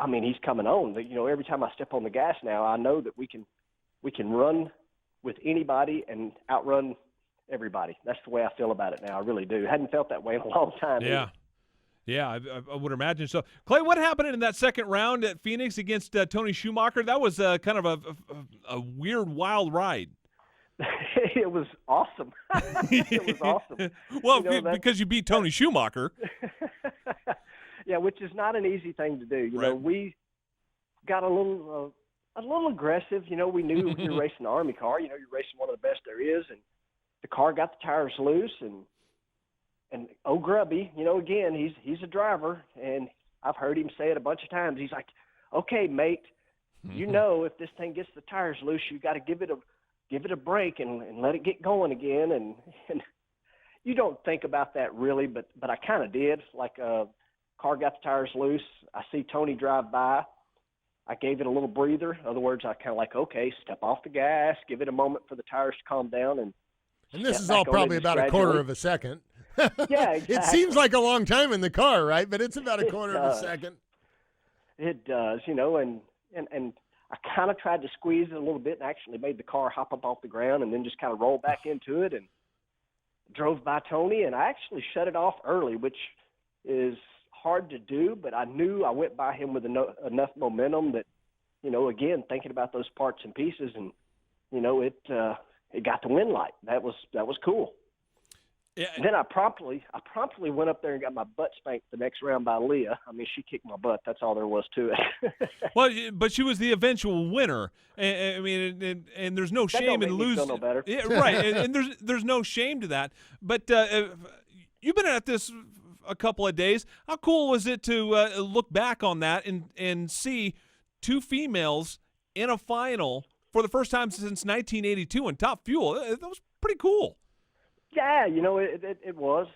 Speaker 11: I mean, he's coming on. You know, every time I step on the gas now, I know that we can run with anybody and outrun everybody. That's the way I feel about it now. I really do. Hadn't felt that way in a long time.
Speaker 2: Yeah.
Speaker 11: Either.
Speaker 2: Yeah, I would imagine so. Clay, what happened in that second round at Phoenix against Tony Schumacher? That was kind of a weird, wild ride.
Speaker 11: It was awesome. It was awesome.
Speaker 2: Well, you know, because you beat Tony Schumacher.
Speaker 11: Yeah, which is not an easy thing to do. You know, we got a little aggressive. You know, we knew we were racing an Army car. You know, you're racing one of the best there is, and the car got the tires loose, and Grubby, you know, again, he's a driver, and I've heard him say it a bunch of times. He's like, "Okay, mate, you know, if this thing gets the tires loose, you got to give it a break and let it get going again." And you don't think about that really, but I kind of did. Like, car got the tires loose. I see Tony drive by. I gave it a little breather. In other words, I kind of like, okay, step off the gas, give it a moment for the tires to calm down, and
Speaker 3: this is all probably about a quarter of a second.
Speaker 11: Yeah, exactly.
Speaker 3: It seems like a long time in the car, right? But it's about a quarter of a second.
Speaker 11: It does, you know, and I kind of tried to squeeze it a little bit and actually made the car hop up off the ground and then just kind of roll back into it and drove by Tony, and I actually shut it off early, which is hard to do, but I knew I went by him with enough momentum that, you know, again, thinking about those parts and pieces, and, you know, it got the win light. That was cool. Yeah. Then I promptly went up there and got my butt spanked the next round by Leah. I mean, she kicked my butt. That's all there was to it.
Speaker 2: Well, but she was the eventual winner. I mean, and there's no shame in losing.
Speaker 11: No better.
Speaker 2: Yeah, right, and there's no shame to that. But you've been at this a couple of days. How cool was it to look back on that and see two females in a final for the first time since 1982 in Top Fuel? That was pretty cool.
Speaker 11: Yeah, you know, it was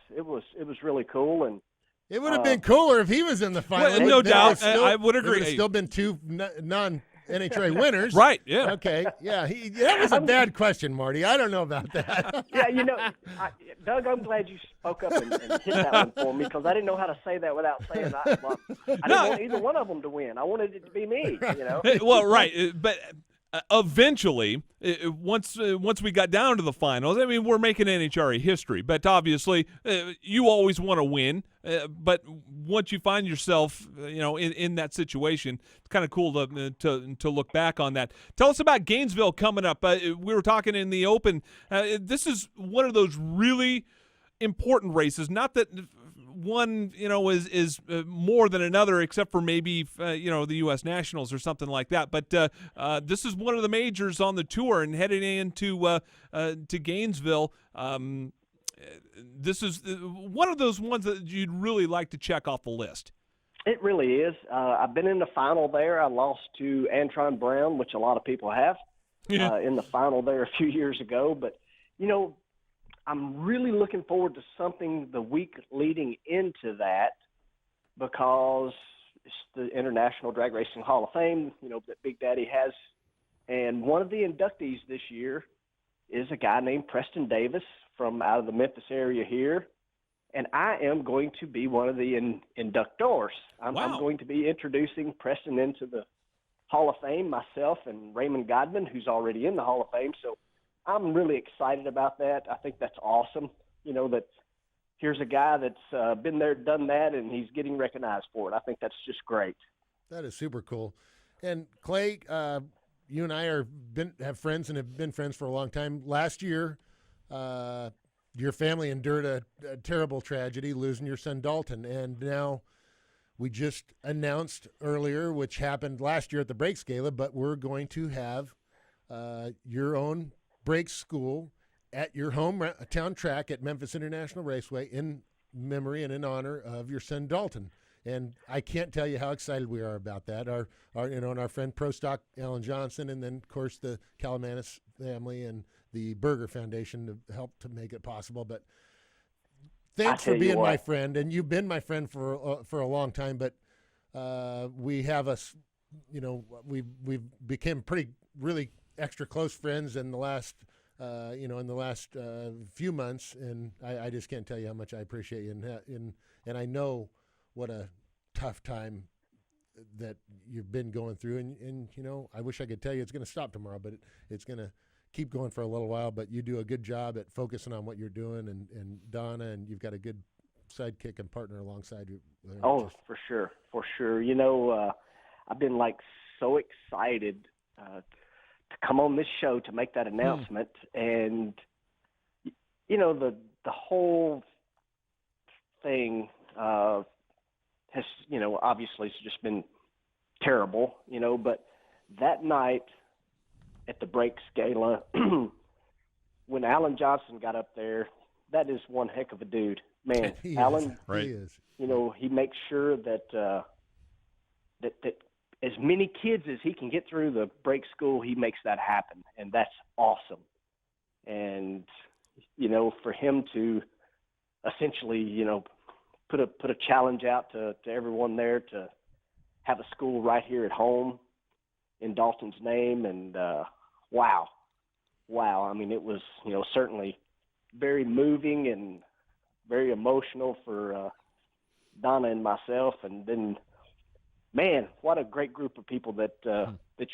Speaker 11: really cool, and
Speaker 3: it would have been cooler if he was in the final.
Speaker 2: Well, no doubt, I would agree.
Speaker 3: There would have still been two non-NHRA winners,
Speaker 2: right? Yeah.
Speaker 3: Okay. Yeah. That was a bad question, Marty. I don't know about that.
Speaker 11: Yeah, you know, Doug, I'm glad you spoke up and hit that one for me, because I didn't know how to say that without saying I didn't want either one of them to win. I wanted it to be me. You know.
Speaker 2: Well, right, but. Eventually, once we got down to the finals, I mean, we're making NHRA history, but obviously you always want to win. But once you find yourself, you know, in that situation, it's kind of cool to look back on that. Tell us about Gainesville coming up. We were talking in the Open. This is one of those really important races. Not that one, you know, is more than another, except for maybe, you know, the U.S. Nationals or something like that. But this is one of the majors on the tour, and heading into to Gainesville, this is one of those ones that you'd really like to check off the list.
Speaker 11: It really is. I've been in the final there. I lost to Antron Brown, which a lot of people have, in the final there a few years ago. But, you know, I'm really looking forward to something the week leading into that, because it's the International Drag Racing Hall of Fame, you know, that Big Daddy has. And one of the inductees this year is a guy named Preston Davis from out of the Memphis area here. And I am going to be one of the inductors. I'm going to be introducing Preston into the Hall of Fame, myself and Raymond Godman, who's already in the Hall of Fame. So I'm really excited about that. I think that's awesome. You know, that here's a guy that's been there, done that, and he's getting recognized for it. I think that's just great. That is super cool.
Speaker 3: And Clay, you and I have friends and have been friends for a long time. Last year, your family endured a terrible tragedy, losing your son Dalton, and now we just announced earlier, which happened last year at the Brakes Gala, but we're going to have your own Brakes school at your hometown track at Memphis International Raceway in memory and in honor of your son Dalton. And I can't tell you how excited we are about that. Our and our friend Pro Stock Alan Johnson, and then of course the Calamanis family and the Berger Foundation to help to make it possible. But thanks for being my friend, and you've been my friend for a long time. But we have we've become really extra close friends in the last few months, and I just can't tell you how much I appreciate you, and I know what a tough time that you've been going through, and I wish I could tell you it's going to stop tomorrow, but it's going to keep going for a little while. But you do a good job at focusing on what you're doing, and Donna, and you've got a good sidekick and partner alongside you.
Speaker 11: Oh, for sure. I've been so excited to come on this show to make that announcement, and the whole thing has obviously it's just been terrible, but that night at the Breaks Gala, when Alan Johnson got up there, that is one heck of a dude, man. Alan,
Speaker 3: right. He is.
Speaker 11: He makes sure that that as many kids as he can get through the break school, he makes that happen, and that's awesome. And for him to essentially put a challenge out to everyone there to have a school right here at home in Dalton's name, and wow. I mean, it was certainly very moving and very emotional for Donna and myself, and then. Man, what a great group of people that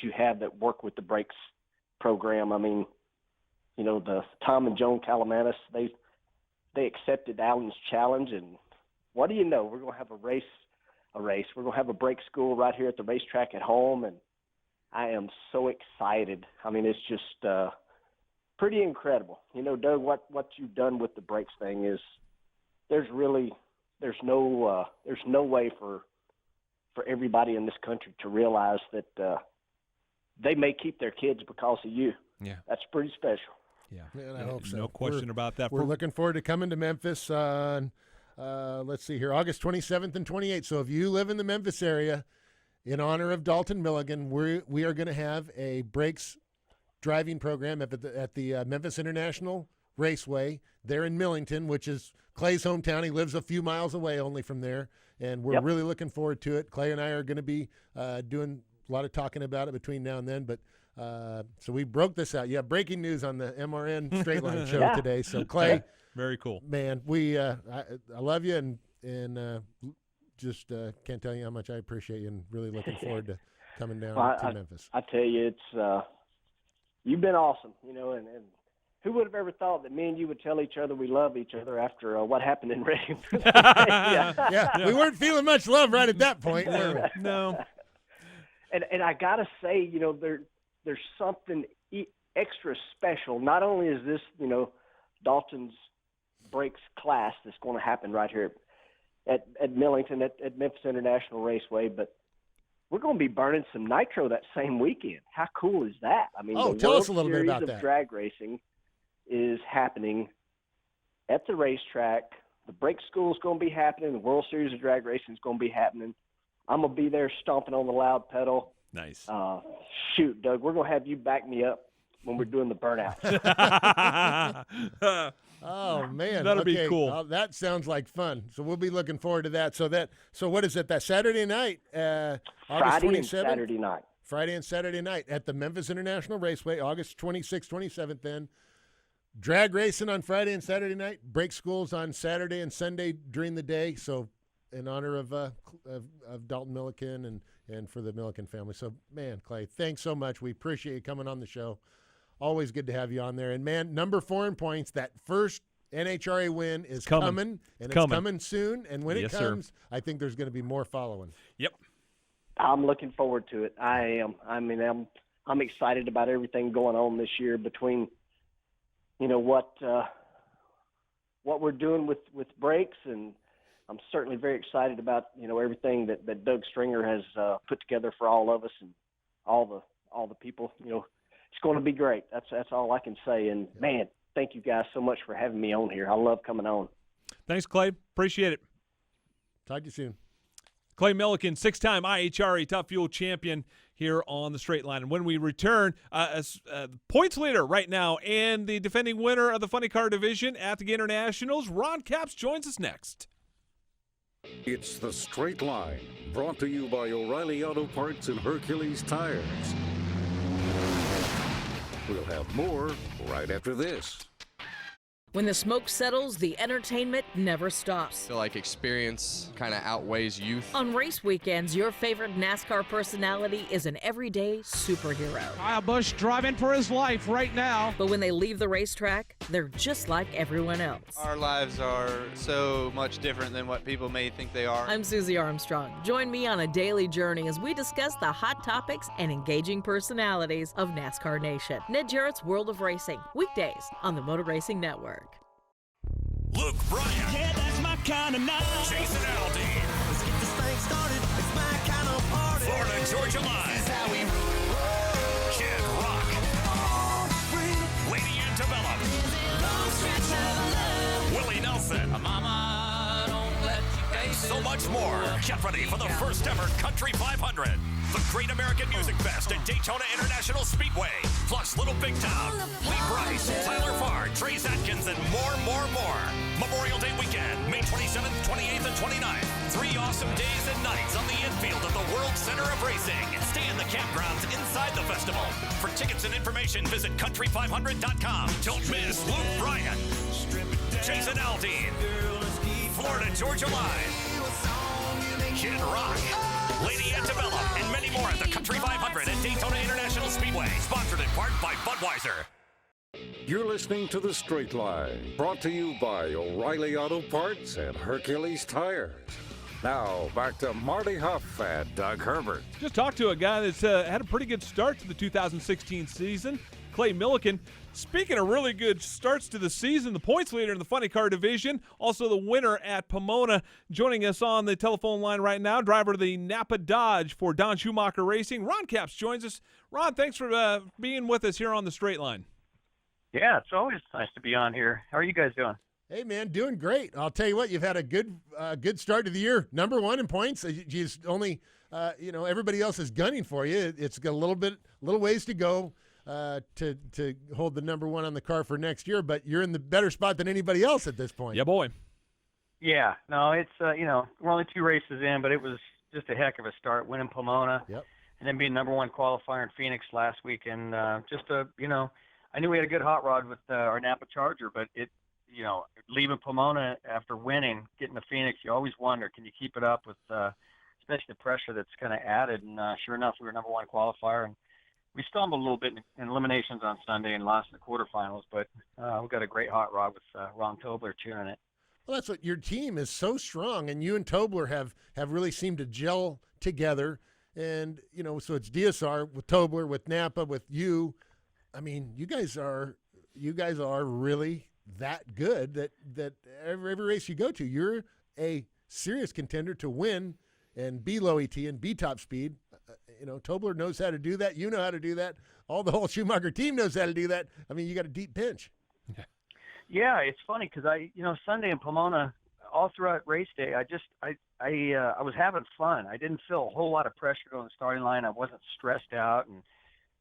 Speaker 11: you have that work with the Breaks program. I mean, the Tom and Joan Calamanis, they accepted Alan's challenge, and what do you know? We're going to have a race. We're going to have a break school right here at the racetrack at home, and I am so excited. I mean, it's just pretty incredible. Doug, what you've done with the Breaks thing is there's no way for everybody in this country to realize that they may keep their kids because of you.
Speaker 2: Yeah.
Speaker 11: That's pretty special.
Speaker 2: Yeah.
Speaker 3: Man, I hope so.
Speaker 2: No question about that.
Speaker 3: We're looking forward to coming to Memphis on, let's see here, August 27th and 28th. So if you live in the Memphis area, in honor of Dalton Milligan, we are going to have a Breaks driving program at the Memphis International Raceway there in Millington, which is Clay's hometown. He lives a few miles away only from there. And we're really looking forward to it. Clay and I are going to be doing a lot of talking about it between now and then. But so we broke this out. Yeah, breaking news on the MRN Straight Line show today. So Clay,
Speaker 2: very cool,
Speaker 3: man. I love you, and just can't tell you how much I appreciate you, and really looking forward to coming down to Memphis.
Speaker 11: I tell you, it's you've been awesome. And who would have ever thought that me and you would tell each other we love each other after what happened in Reading?
Speaker 3: Yeah, we weren't feeling much love right at that point.
Speaker 2: No.
Speaker 11: And I gotta say, there's something extra special. Not only is this, Dalton's Breaks class that's going to happen right here at Millington at Memphis International Raceway, but we're going to be burning some nitro that same weekend. How cool is that? I mean,
Speaker 3: tell us a little bit about that.
Speaker 11: Drag racing is happening at the racetrack. The break school is going to be happening. The World Series of Drag Racing is going to be happening. I'm going to be there stomping on the loud pedal.
Speaker 2: Nice.
Speaker 11: Shoot, Doug, we're going to have you back me up when we're doing the burnout.
Speaker 3: Oh, man.
Speaker 2: That'll be cool.
Speaker 3: That sounds like fun. So we'll be looking forward to that. So what is it, that Saturday night? August 27th?
Speaker 11: And Saturday night.
Speaker 3: Friday and Saturday night at the Memphis International Raceway, August 26th, 27th then. Drag racing on Friday and Saturday night. Break schools on Saturday and Sunday during the day. So in honor of Dalton Millican and for the Millican family. So, man, Clay, thanks so much. We appreciate you coming on the show. Always good to have you on there. And, man, number 4 in points, that first NHRA win is coming. And it's coming soon. And when it comes, I think there's going to be more following.
Speaker 2: Yep.
Speaker 11: I'm looking forward to it. I am. I mean, I'm excited about everything going on this year between – what we're doing with breaks, and I'm certainly very excited about everything that Doug Stringer has put together for all of us and all the people. It's going to be great. That's all I can say. And man, thank you guys so much for having me on here. I love coming on.
Speaker 2: Thanks, Clay. Appreciate it.
Speaker 3: Talk to you soon.
Speaker 2: Clay Millican, 6-time IHRA Tough Fuel champion here on the Straight Line. And when we return, as points leader right now and the defending winner of the Funny Car Division at the Internationals, Ron Capps joins us next.
Speaker 1: It's the Straight Line, brought to you by O'Reilly Auto Parts and Hercules Tires. We'll have more right after this.
Speaker 12: When the smoke settles, the entertainment never stops.
Speaker 13: I feel like experience kind of outweighs youth.
Speaker 12: On race weekends, your favorite NASCAR personality is an everyday superhero.
Speaker 6: Kyle Busch driving for his life right now.
Speaker 12: But when they leave the racetrack, they're just like everyone else.
Speaker 14: Our lives are so much different than what people may think they are.
Speaker 12: I'm Susie Armstrong. Join me on a daily journey as we discuss the hot topics and engaging personalities of NASCAR Nation. Ned Jarrett's World of Racing, weekdays on the Motor Racing Network.
Speaker 15: Luke Bryan.
Speaker 16: Yeah, that's my kind of night.
Speaker 15: Jason Aldean.
Speaker 16: Let's get this thing started. It's my kind of party.
Speaker 15: Florida Georgia Line.
Speaker 16: This is how we roll.
Speaker 15: Kid Rock.
Speaker 16: All free.
Speaker 15: Lady Antebellum.
Speaker 16: Long stretch of love.
Speaker 15: Willie Nelson.
Speaker 16: Mama, don't let you
Speaker 15: and so much more. Get ready for the first ever Country 500. The Great American Music Fest at Daytona International Speedway. Plus Little Big Town, Lee Price, Tyler Farr, Trace Atkins, and more. Memorial Day weekend, May 27th, 28th, and 29th. 3 awesome days and nights on the infield of the World Center of Racing. Stay in the campgrounds inside the festival. For tickets and information, visit country500.com. Don't miss Luke Bryan, Jason Aldean, Florida Georgia Line, Kid Rock, Lady Antebellum, and many more at the Country 500 at Daytona International Speedway. Sponsored in part by Budweiser.
Speaker 1: You're listening to The Straight Line, brought to you by O'Reilly Auto Parts and Hercules Tires. Now, back to Marty Huff and Doug Herbert.
Speaker 2: Just talked to a guy that's had a pretty good start to the 2016 season, Clay Millican. Speaking of really good starts to the season, the points leader in the Funny Car Division, also the winner at Pomona, joining us on the telephone line right now, driver of the Napa Dodge for Don Schumacher Racing. Ron Capps joins us. Ron, thanks for being with us here on the Straight Line.
Speaker 17: Yeah, it's always nice to be on here. How are you guys doing?
Speaker 3: Hey, man, doing great. I'll tell you what, you've had a good start to the year. Number one in points. She's only, everybody else is gunning for you. It's got a little ways to go to hold the number one on the car for next year, but you're in the better spot than anybody else at this point.
Speaker 2: Yeah, boy.
Speaker 17: Yeah, no, it's, we're only 2 races in, but it was just a heck of a start, winning Pomona.
Speaker 3: Yep.
Speaker 17: And then being number one qualifier in Phoenix last week. And I knew we had a good hot rod with our Napa Charger, but leaving Pomona after winning, getting to Phoenix, you always wonder, can you keep it up with especially the pressure that's kind of added. And sure enough, we were number one qualifier. And we stumbled a little bit in eliminations on Sunday and lost in the quarterfinals, but we got a great hot rod with Ron Tobler cheering it.
Speaker 3: Well, that's what your team is so strong, and you and Tobler have really seemed to gel together. And, so it's DSR with Tobler, with Napa, with you. I mean, you guys are really that good that every race you go to, you're a serious contender to win and be low ET and be top speed. Tobler knows how to do that. You know how to do that. All the whole Schumacher team knows how to do that. I mean, you got a deep bench.
Speaker 17: Yeah, it's funny because Sunday in Pomona, all throughout race day, I was having fun. I didn't feel a whole lot of pressure on the starting line. I wasn't stressed out, and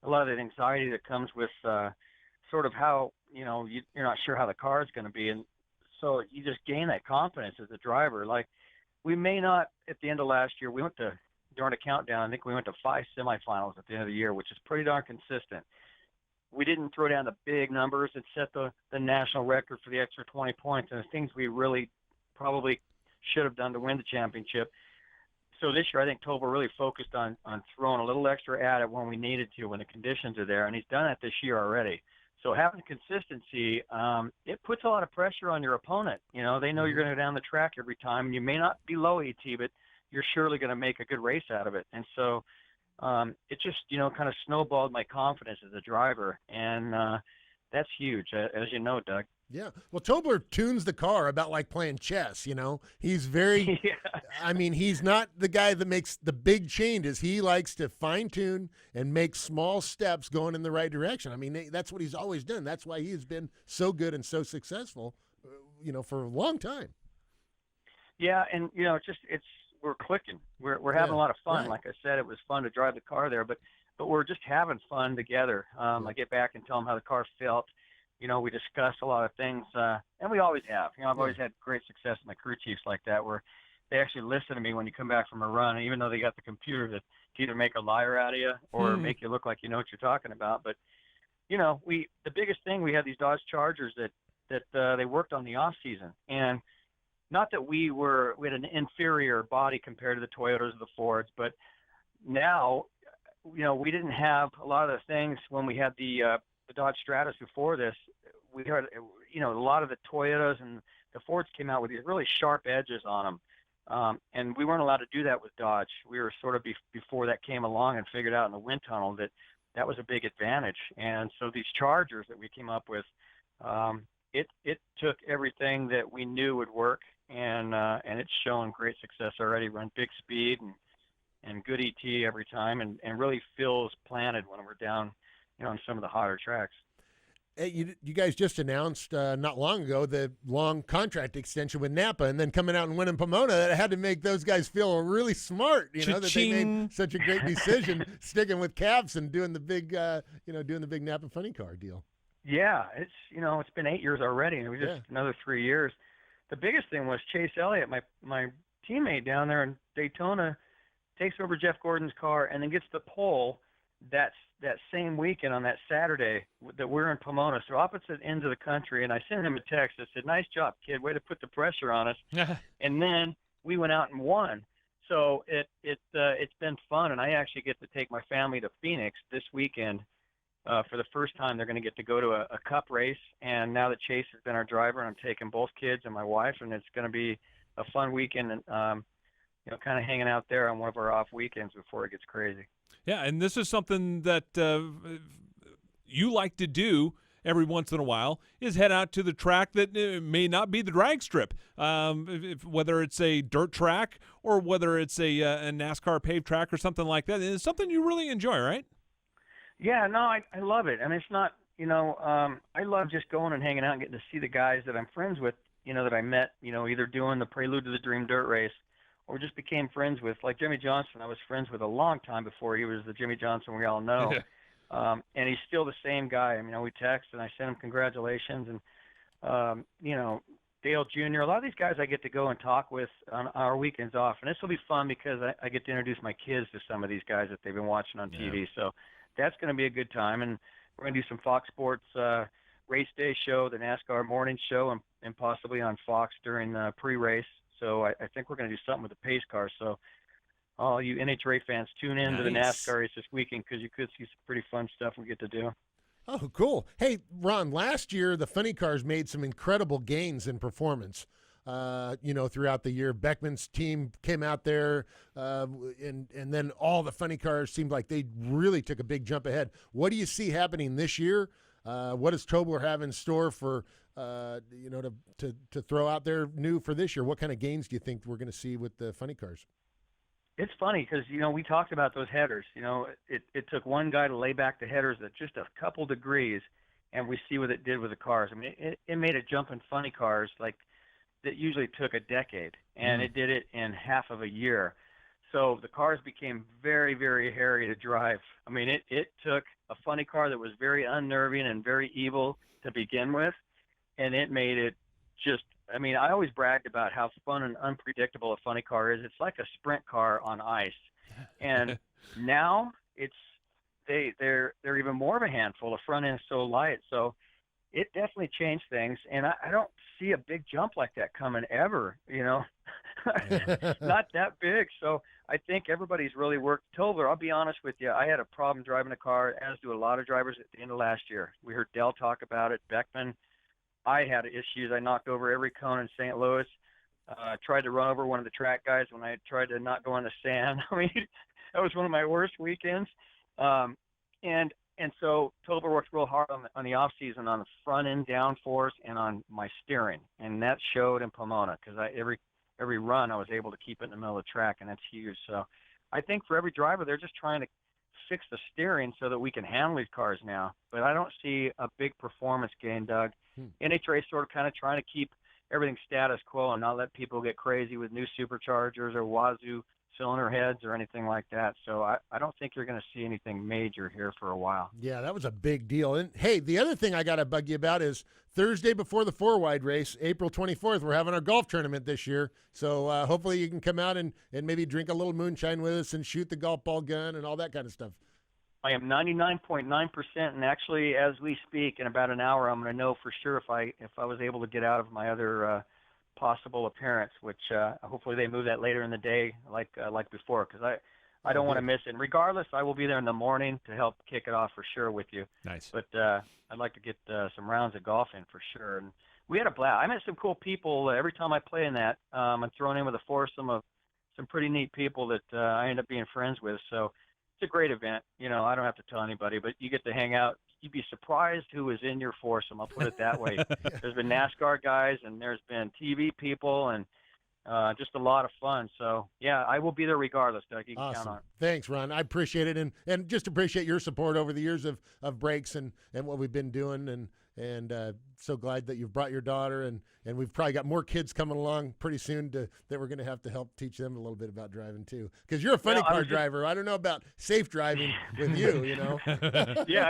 Speaker 17: a lot of the anxiety that comes with sort of how you're not sure how the car is going to be, and so you just gain that confidence as a driver. Like we may not at the end of last year, during a countdown, I think we went to 5 semifinals at the end of the year, which is pretty darn consistent. We didn't throw down the big numbers and set the national record for the extra 20 points and the things we really probably should have done to win the championship. So this year, I think Tobler really focused on throwing a little extra at it when we needed to, when the conditions are there, and he's done that this year already. So having consistency, it puts a lot of pressure on your opponent. They know you're going to go down the track every time. You may not be low ET, but you're surely going to make a good race out of it. And so it just, kind of snowballed my confidence as a driver. And that's huge, as you know, Doug.
Speaker 3: Yeah. Well, Tobler tunes the car about like playing chess, He's very I mean, he's not the guy that makes the big changes. He likes to fine-tune and make small steps going in the right direction. I mean, that's what he's always done. That's why he's been so good and so successful, for a long time.
Speaker 17: Yeah, and, we're clicking. We're having a lot of fun.
Speaker 3: right.
Speaker 17: Like I said, it was fun to drive the car there, but we're just having fun together. I get back and tell them how the car felt. You know, we discuss a lot of things, and we always have. You know, I've always had great success with my crew chiefs like that, where they actually listen to me when you come back from a run, even though they got the computer to either make a liar out of you or make you look like you know what you're talking about. But you know, the biggest thing, we had these Dodge Chargers that they worked on the off season, and not that we had an inferior body compared to the Toyotas or the Fords, but now, you know, we didn't have a lot of the things when we had the Dodge Stratus before this. We had, you know, a lot of the Toyotas and the Fords came out with these really sharp edges on them, and we weren't allowed to do that with Dodge. We were sort of before that came along and figured out in the wind tunnel that was a big advantage. And so these Chargers that we came up with, it took everything that we knew would work, and it's shown great success already. Run big speed and good ET every time, and really feels planted when we're down, you know, on some of the hotter tracks.
Speaker 3: Hey, you guys just announced not long ago the long contract extension with Napa, and then coming out and winning Pomona. That had to make those guys feel really smart, you know, that they made such a great decision sticking with Capps and doing the big, doing the big Napa funny car deal.
Speaker 17: Yeah, it's been 8 years already, and we just another 3 years. The biggest thing was Chase Elliott, my teammate down there in Daytona, takes over Jeff Gordon's car and then gets the pole that same weekend on that Saturday that we're in Pomona, so opposite ends of the country. And I sent him a text. I said, "Nice job, kid. Way to put the pressure on us." And then we went out and won. So it's been fun, and I actually get to take my family to Phoenix this weekend. For the first time, they're going to get to go to a cup race. And now that Chase has been our driver, and I'm taking both kids and my wife, and it's going to be a fun weekend, and kind of hanging out there on one of our off weekends before it gets crazy.
Speaker 2: Yeah, and this is something that you like to do every once in a while, is head out to the track that may not be the drag strip, whether it's a dirt track or whether it's a NASCAR paved track or something like that. It's something you really enjoy, right?
Speaker 17: Yeah, no, I love it. I mean, it's not, I love just going and hanging out and getting to see the guys that I'm friends with, that I met, either doing the Prelude to the Dream dirt race or just became friends with, like Jimmy Johnson. I was friends with a long time before he was the Jimmy Johnson we all know. And he's still the same guy. I mean, we text and I send him congratulations. And, Dale Jr., a lot of these guys I get to go and talk with on our weekends off. And this will be fun because I get to introduce my kids to some of these guys that they've been watching on TV. So that's going to be a good time. And we're going to do some Fox Sports race day show, the NASCAR morning show, and possibly on Fox during pre-race. So I think we're going to do something with the pace car. So all you NHRA fans, tune in to the NASCAR race this weekend because you could see some pretty fun stuff we get to do.
Speaker 3: Oh, cool. Hey, Ron, last year the funny cars made some incredible gains in performance, throughout the year. Beckman's team came out there, and then all the funny cars seemed like they really took a big jump ahead. What do you see happening this year? What does Tobler have in store for, to throw out there new for this year? What kind of gains do you think we're going to see with the funny cars?
Speaker 17: It's funny because, we talked about those headers. It took one guy to lay back the headers at just a couple degrees, and we see what it did with the cars. I mean, it made a jump in funny cars like that usually took a decade, and it did it in half of a year. So the cars became very, very hairy to drive. I mean, it took a funny car that was very unnerving and very evil to begin with, and it made it just, I always bragged about how fun and unpredictable a funny car is. It's like a sprint car on ice. And now they're even more of a handful. The front end is so light. So it definitely changed things. And I don't see a big jump like that coming ever, not that big. So I think everybody's really worked. Tobler, I'll be honest with you, I had a problem driving a car, as do a lot of drivers at the end of last year. We heard Dell talk about it, Beckman. I had issues. I knocked over every cone in St. Louis. Tried to run over one of the track guys when I tried to not go in the sand. I mean, that was one of my worst weekends. And so Tobler worked real hard on the off season on the front end downforce and on my steering, and that showed in Pomona because every run I was able to keep it in the middle of the track, and that's huge. So I think for every driver, they're just trying to fix the steering so that we can handle these cars now. But I don't see a big performance gain, Doug. NHRA is sort of kind of trying to keep everything status quo and not let people get crazy with new superchargers or wazoo cylinder heads or anything like that. So I don't think you're going to see anything major here for a while.
Speaker 3: Yeah, that was a big deal. And, hey, the other thing I got to bug you about is Thursday before the 4-wide race, April 24th, we're having our golf tournament this year. So hopefully you can come out and maybe drink a little moonshine with us and shoot the golf ball gun and all that kind of stuff.
Speaker 17: I am 99.9%, and actually, as we speak, in about an hour, I'm going to know for sure if I was able to get out of my other possible appearance, which hopefully they move that later in the day, like before, because I don't want to miss it. And regardless, I will be there in the morning to help kick it off for sure with you.
Speaker 2: Nice.
Speaker 17: But I'd like to get some rounds of golf in for sure. And we had a blast. I met some cool people every time I play in that. I'm thrown in with a foursome of some pretty neat people that I end up being friends with. So it's a great event. You know, I don't have to tell anybody, but you get to hang out. You'd be surprised who is in your foursome. I'll put it that way. There's been NASCAR guys, and there's been TV people, and just a lot of fun. So, yeah, I will be there regardless, Doug. You can count on it.
Speaker 3: Thanks, Ron. I appreciate it, and just appreciate your support over the years of breaks and what we've been doing, and so glad that you've brought your daughter, and we've probably got more kids coming along pretty soon that we're going to have to help teach them a little bit about driving too. Because you're a funny car driver. I don't know about safe driving with you, you know.
Speaker 17: Yeah,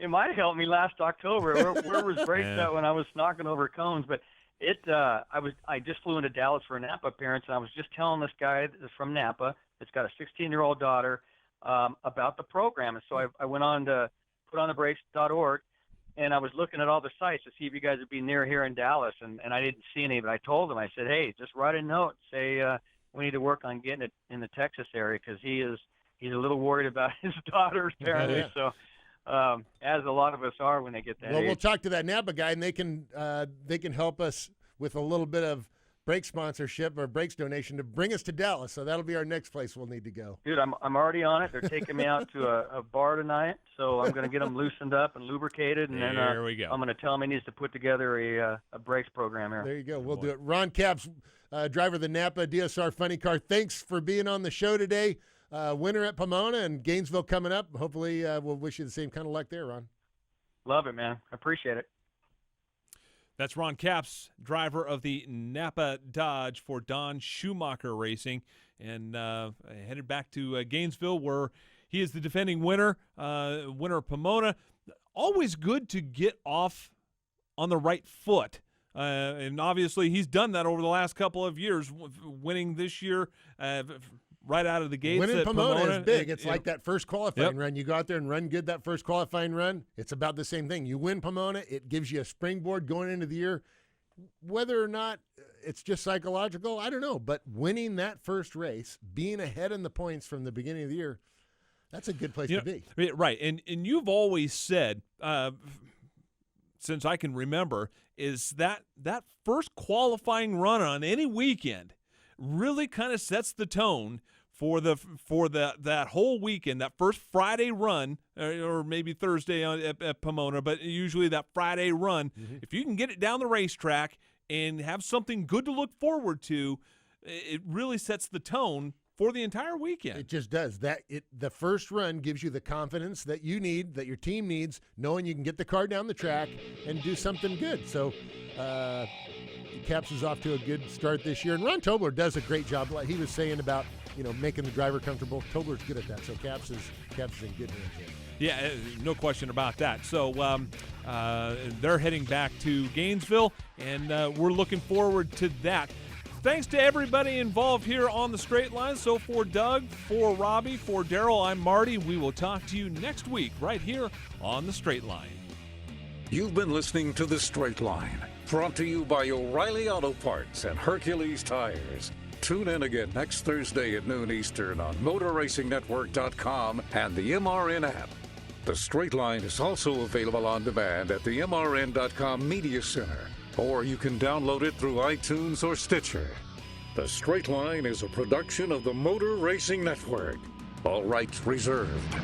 Speaker 17: it might help me last October. Where was brakes at when I was knocking over cones? But I just flew into Dallas for a Napa appearance, and I was just telling this guy that's from Napa that's got a 16-year-old daughter about the program. And so I went on to putonthebrakes.org, and I was looking at all the sites to see if you guys would be near here in Dallas, and I didn't see any. But I told him, I said, hey, just write a note, say we need to work on getting it in the Texas area, because he's a little worried about his daughter apparently.
Speaker 3: Yeah.
Speaker 17: So. As a lot of us are when they get that age.
Speaker 3: We'll talk to that Napa guy, and they can help us with a little bit of brake sponsorship or brakes donation to bring us to Dallas. So that'll be our next place we'll need to go.
Speaker 17: Dude, I'm already on it. They're taking me out to a bar tonight, so I'm going to get them loosened up and lubricated, and
Speaker 2: there we go.
Speaker 17: I'm going to tell him he needs to put together a brakes program here.
Speaker 3: There you go. We'll do it. Ron Capps, driver of the Napa DSR Funny Car, thanks for being on the show today. Winter at Pomona and Gainesville coming up. Hopefully we'll wish you the same kind of luck there, Ron.
Speaker 17: Love it, man. I appreciate it.
Speaker 2: That's Ron Capps, driver of the Napa Dodge for Don Schumacher Racing, and headed back to Gainesville, where he is the defending winner of Pomona. Always good to get off on the right foot. And obviously he's done that over the last couple of years, winning this year right out of the gates.
Speaker 3: Winning Pomona is big. It's like
Speaker 2: know.
Speaker 3: that first qualifying run. You go out there and run good that first qualifying run. It's about the same thing. You win Pomona, it gives you a springboard going into the year. Whether or not it's just psychological, I don't know. But winning that first race, being ahead in the points from the beginning of the year, that's a good place to be.
Speaker 2: Right. And you've always said, since I can remember, is that first qualifying run on any weekend really kind of sets the tone for that whole weekend. That first Friday run, or maybe Thursday at Pomona, but usually that Friday run. Mm-hmm. If you can get it down the racetrack and have something good to look forward to, it really sets the tone for the entire weekend.
Speaker 3: It just does. The first run gives you the confidence that you need, that your team needs, knowing you can get the car down the track and do something good. So Capps is off to a good start this year. And Ron Tobler does a great job. Like he was saying about, making the driver comfortable. Tobler's good at that. So Capps is in good hands here.
Speaker 2: Yeah, no question about that. So they're heading back to Gainesville, and we're looking forward to that. Thanks to everybody involved here on the Straight Line. So for Doug, for Robbie, for Daryl, I'm Marty. We will talk to you next week right here on the Straight Line.
Speaker 1: You've been listening to the Straight Line, brought to you by O'Reilly Auto Parts and Hercules Tires. Tune in again next Thursday at noon Eastern on MotorRacingNetwork.com and the MRN app. The Straight Line is also available on demand at the MRN.com Media Center, or you can download it through iTunes or Stitcher. The Straight Line is a production of the Motor Racing Network. All rights reserved.